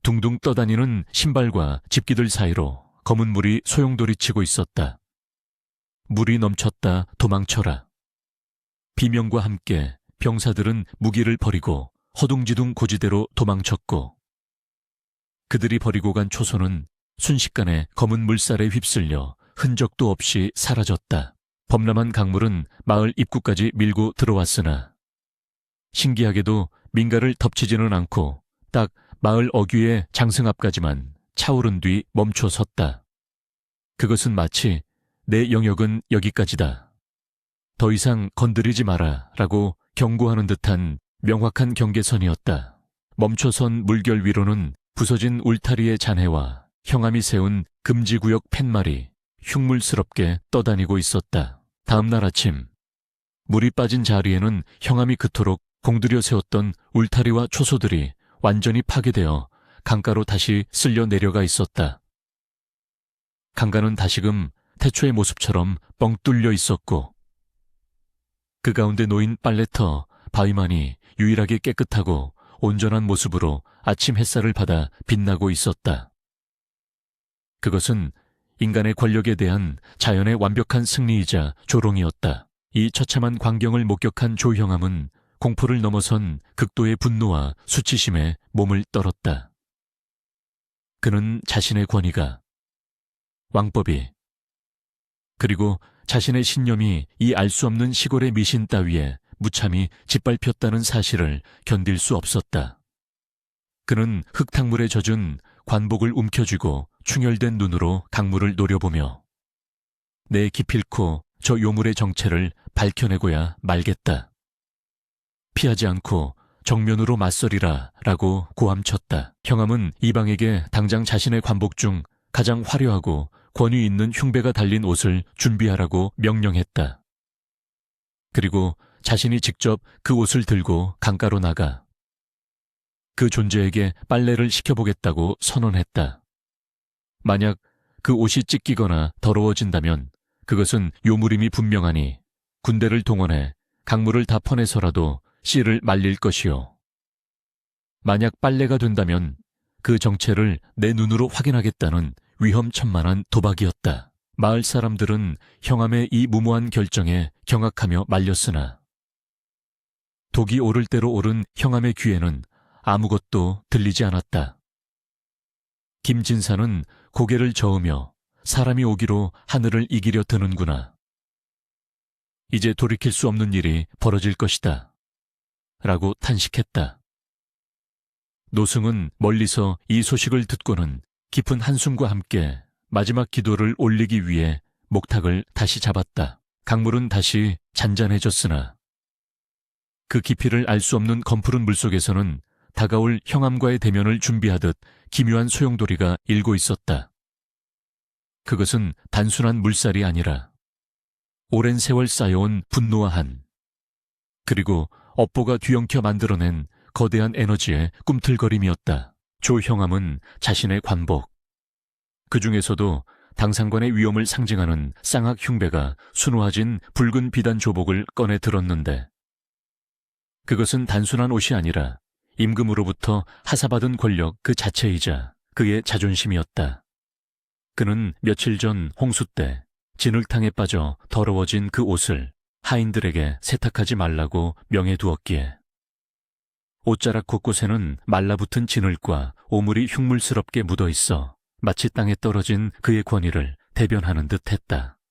둥둥 떠다니는 신발과 집기들 사이로 검은 물이 소용돌이치고 있었다. 물이 넘쳤다, 도망쳐라. 비명과 함께 병사들은 무기를 버리고 허둥지둥 고지대로 도망쳤고, 그들이 버리고 간 초소는 순식간에 검은 물살에 휩쓸려 흔적도 없이 사라졌다. 범람한 강물은 마을 입구까지 밀고 들어왔으나 신기하게도 민가를 덮치지는 않고 딱 마을 어귀의 장승 앞까지만 차오른 뒤 멈춰 섰다. 그것은 마치 내 영역은 여기까지다, 더 이상 건드리지 마라 라고 경고하는 듯한 명확한 경계선이었다. 멈춰선 물결 위로는 부서진 울타리의 잔해와 형암이 세운 금지구역 팻말이 흉물스럽게 떠다니고 있었다. 다음 날 아침, 물이 빠진 자리에는 형암이 그토록 공들여 세웠던 울타리와 초소들이 완전히 파괴되어 강가로 다시 쓸려 내려가 있었다. 강가는 다시금 태초의 모습처럼 뻥 뚫려 있었고, 그 가운데 놓인 빨래터, 바위만이 유일하게 깨끗하고 온전한 모습으로 아침 햇살을 받아 빛나고 있었다. 그것은 인간의 권력에 대한 자연의 완벽한 승리이자 조롱이었다. 이 처참한 광경을 목격한 조형암은 공포를 넘어선 극도의 분노와 수치심에 몸을 떨었다. 그는 자신의 권위가, 왕법이, 그리고 자신의 신념이 이 알 수 없는 시골의 미신 따위에 무참히 짓밟혔다는 사실을 견딜 수 없었다. 그는 흙탕물에 젖은 관복을 움켜쥐고 충혈된 눈으로 강물을 노려보며 내 기필코 저 요물의 정체를 밝혀내고야 말겠다. 피하지 않고 정면으로 맞서리라 라고 고함쳤다. 형암은 이방에게 당장 자신의 관복 중 가장 화려하고 권위 있는 흉배가 달린 옷을 준비하라고 명령했다. 그리고 자신이 직접 그 옷을 들고 강가로 나가 그 존재에게 빨래를 시켜보겠다고 선언했다. 만약 그 옷이 찢기거나 더러워진다면 그것은 요물임이 분명하니 군대를 동원해 강물을 다 퍼내서라도 씨를 말릴 것이요. 만약 빨래가 된다면 그 정체를 내 눈으로 확인하겠다는 위험천만한 도박이었다. 마을 사람들은 형암의 이 무모한 결정에 경악하며 말렸으나 독이 오를 대로 오른 형암의 귀에는 아무것도 들리지 않았다. 김진사는 고개를 저으며 사람이 오기로 하늘을 이기려 드는구나. 이제 돌이킬 수 없는 일이 벌어질 것이다. 라고 탄식했다. 노승은 멀리서 이 소식을 듣고는 깊은 한숨과 함께 마지막 기도를 올리기 위해 목탁을 다시 잡았다. 강물은 다시 잔잔해졌으나 그 깊이를 알 수 없는 검푸른 물속에서는 다가올 형암과의 대면을 준비하듯 기묘한 소용돌이가 일고 있었다. 그것은 단순한 물살이 아니라 오랜 세월 쌓여온 분노와 한, 그리고 업보가 뒤엉켜 만들어낸 거대한 에너지의 꿈틀거림이었다. 조형암은 자신의 관복, 그 중에서도 당상관의 위엄을 상징하는 쌍악 흉배가 수놓아진 붉은 비단 조복을 꺼내 들었는데 그것은 단순한 옷이 아니라 임금으로부터 하사받은 권력 그 자체이자 그의 자존심이었다. 그는 며칠 전 홍수 때 진흙탕에 빠져 더러워진 그 옷을 하인들에게 세탁하지 말라고 명해두었기에 옷자락 곳곳에는 말라붙은 진흙과 오물이 흉물스럽게 묻어있어 마치 땅에 떨어진 그의 권위를 대변하는 듯 했다.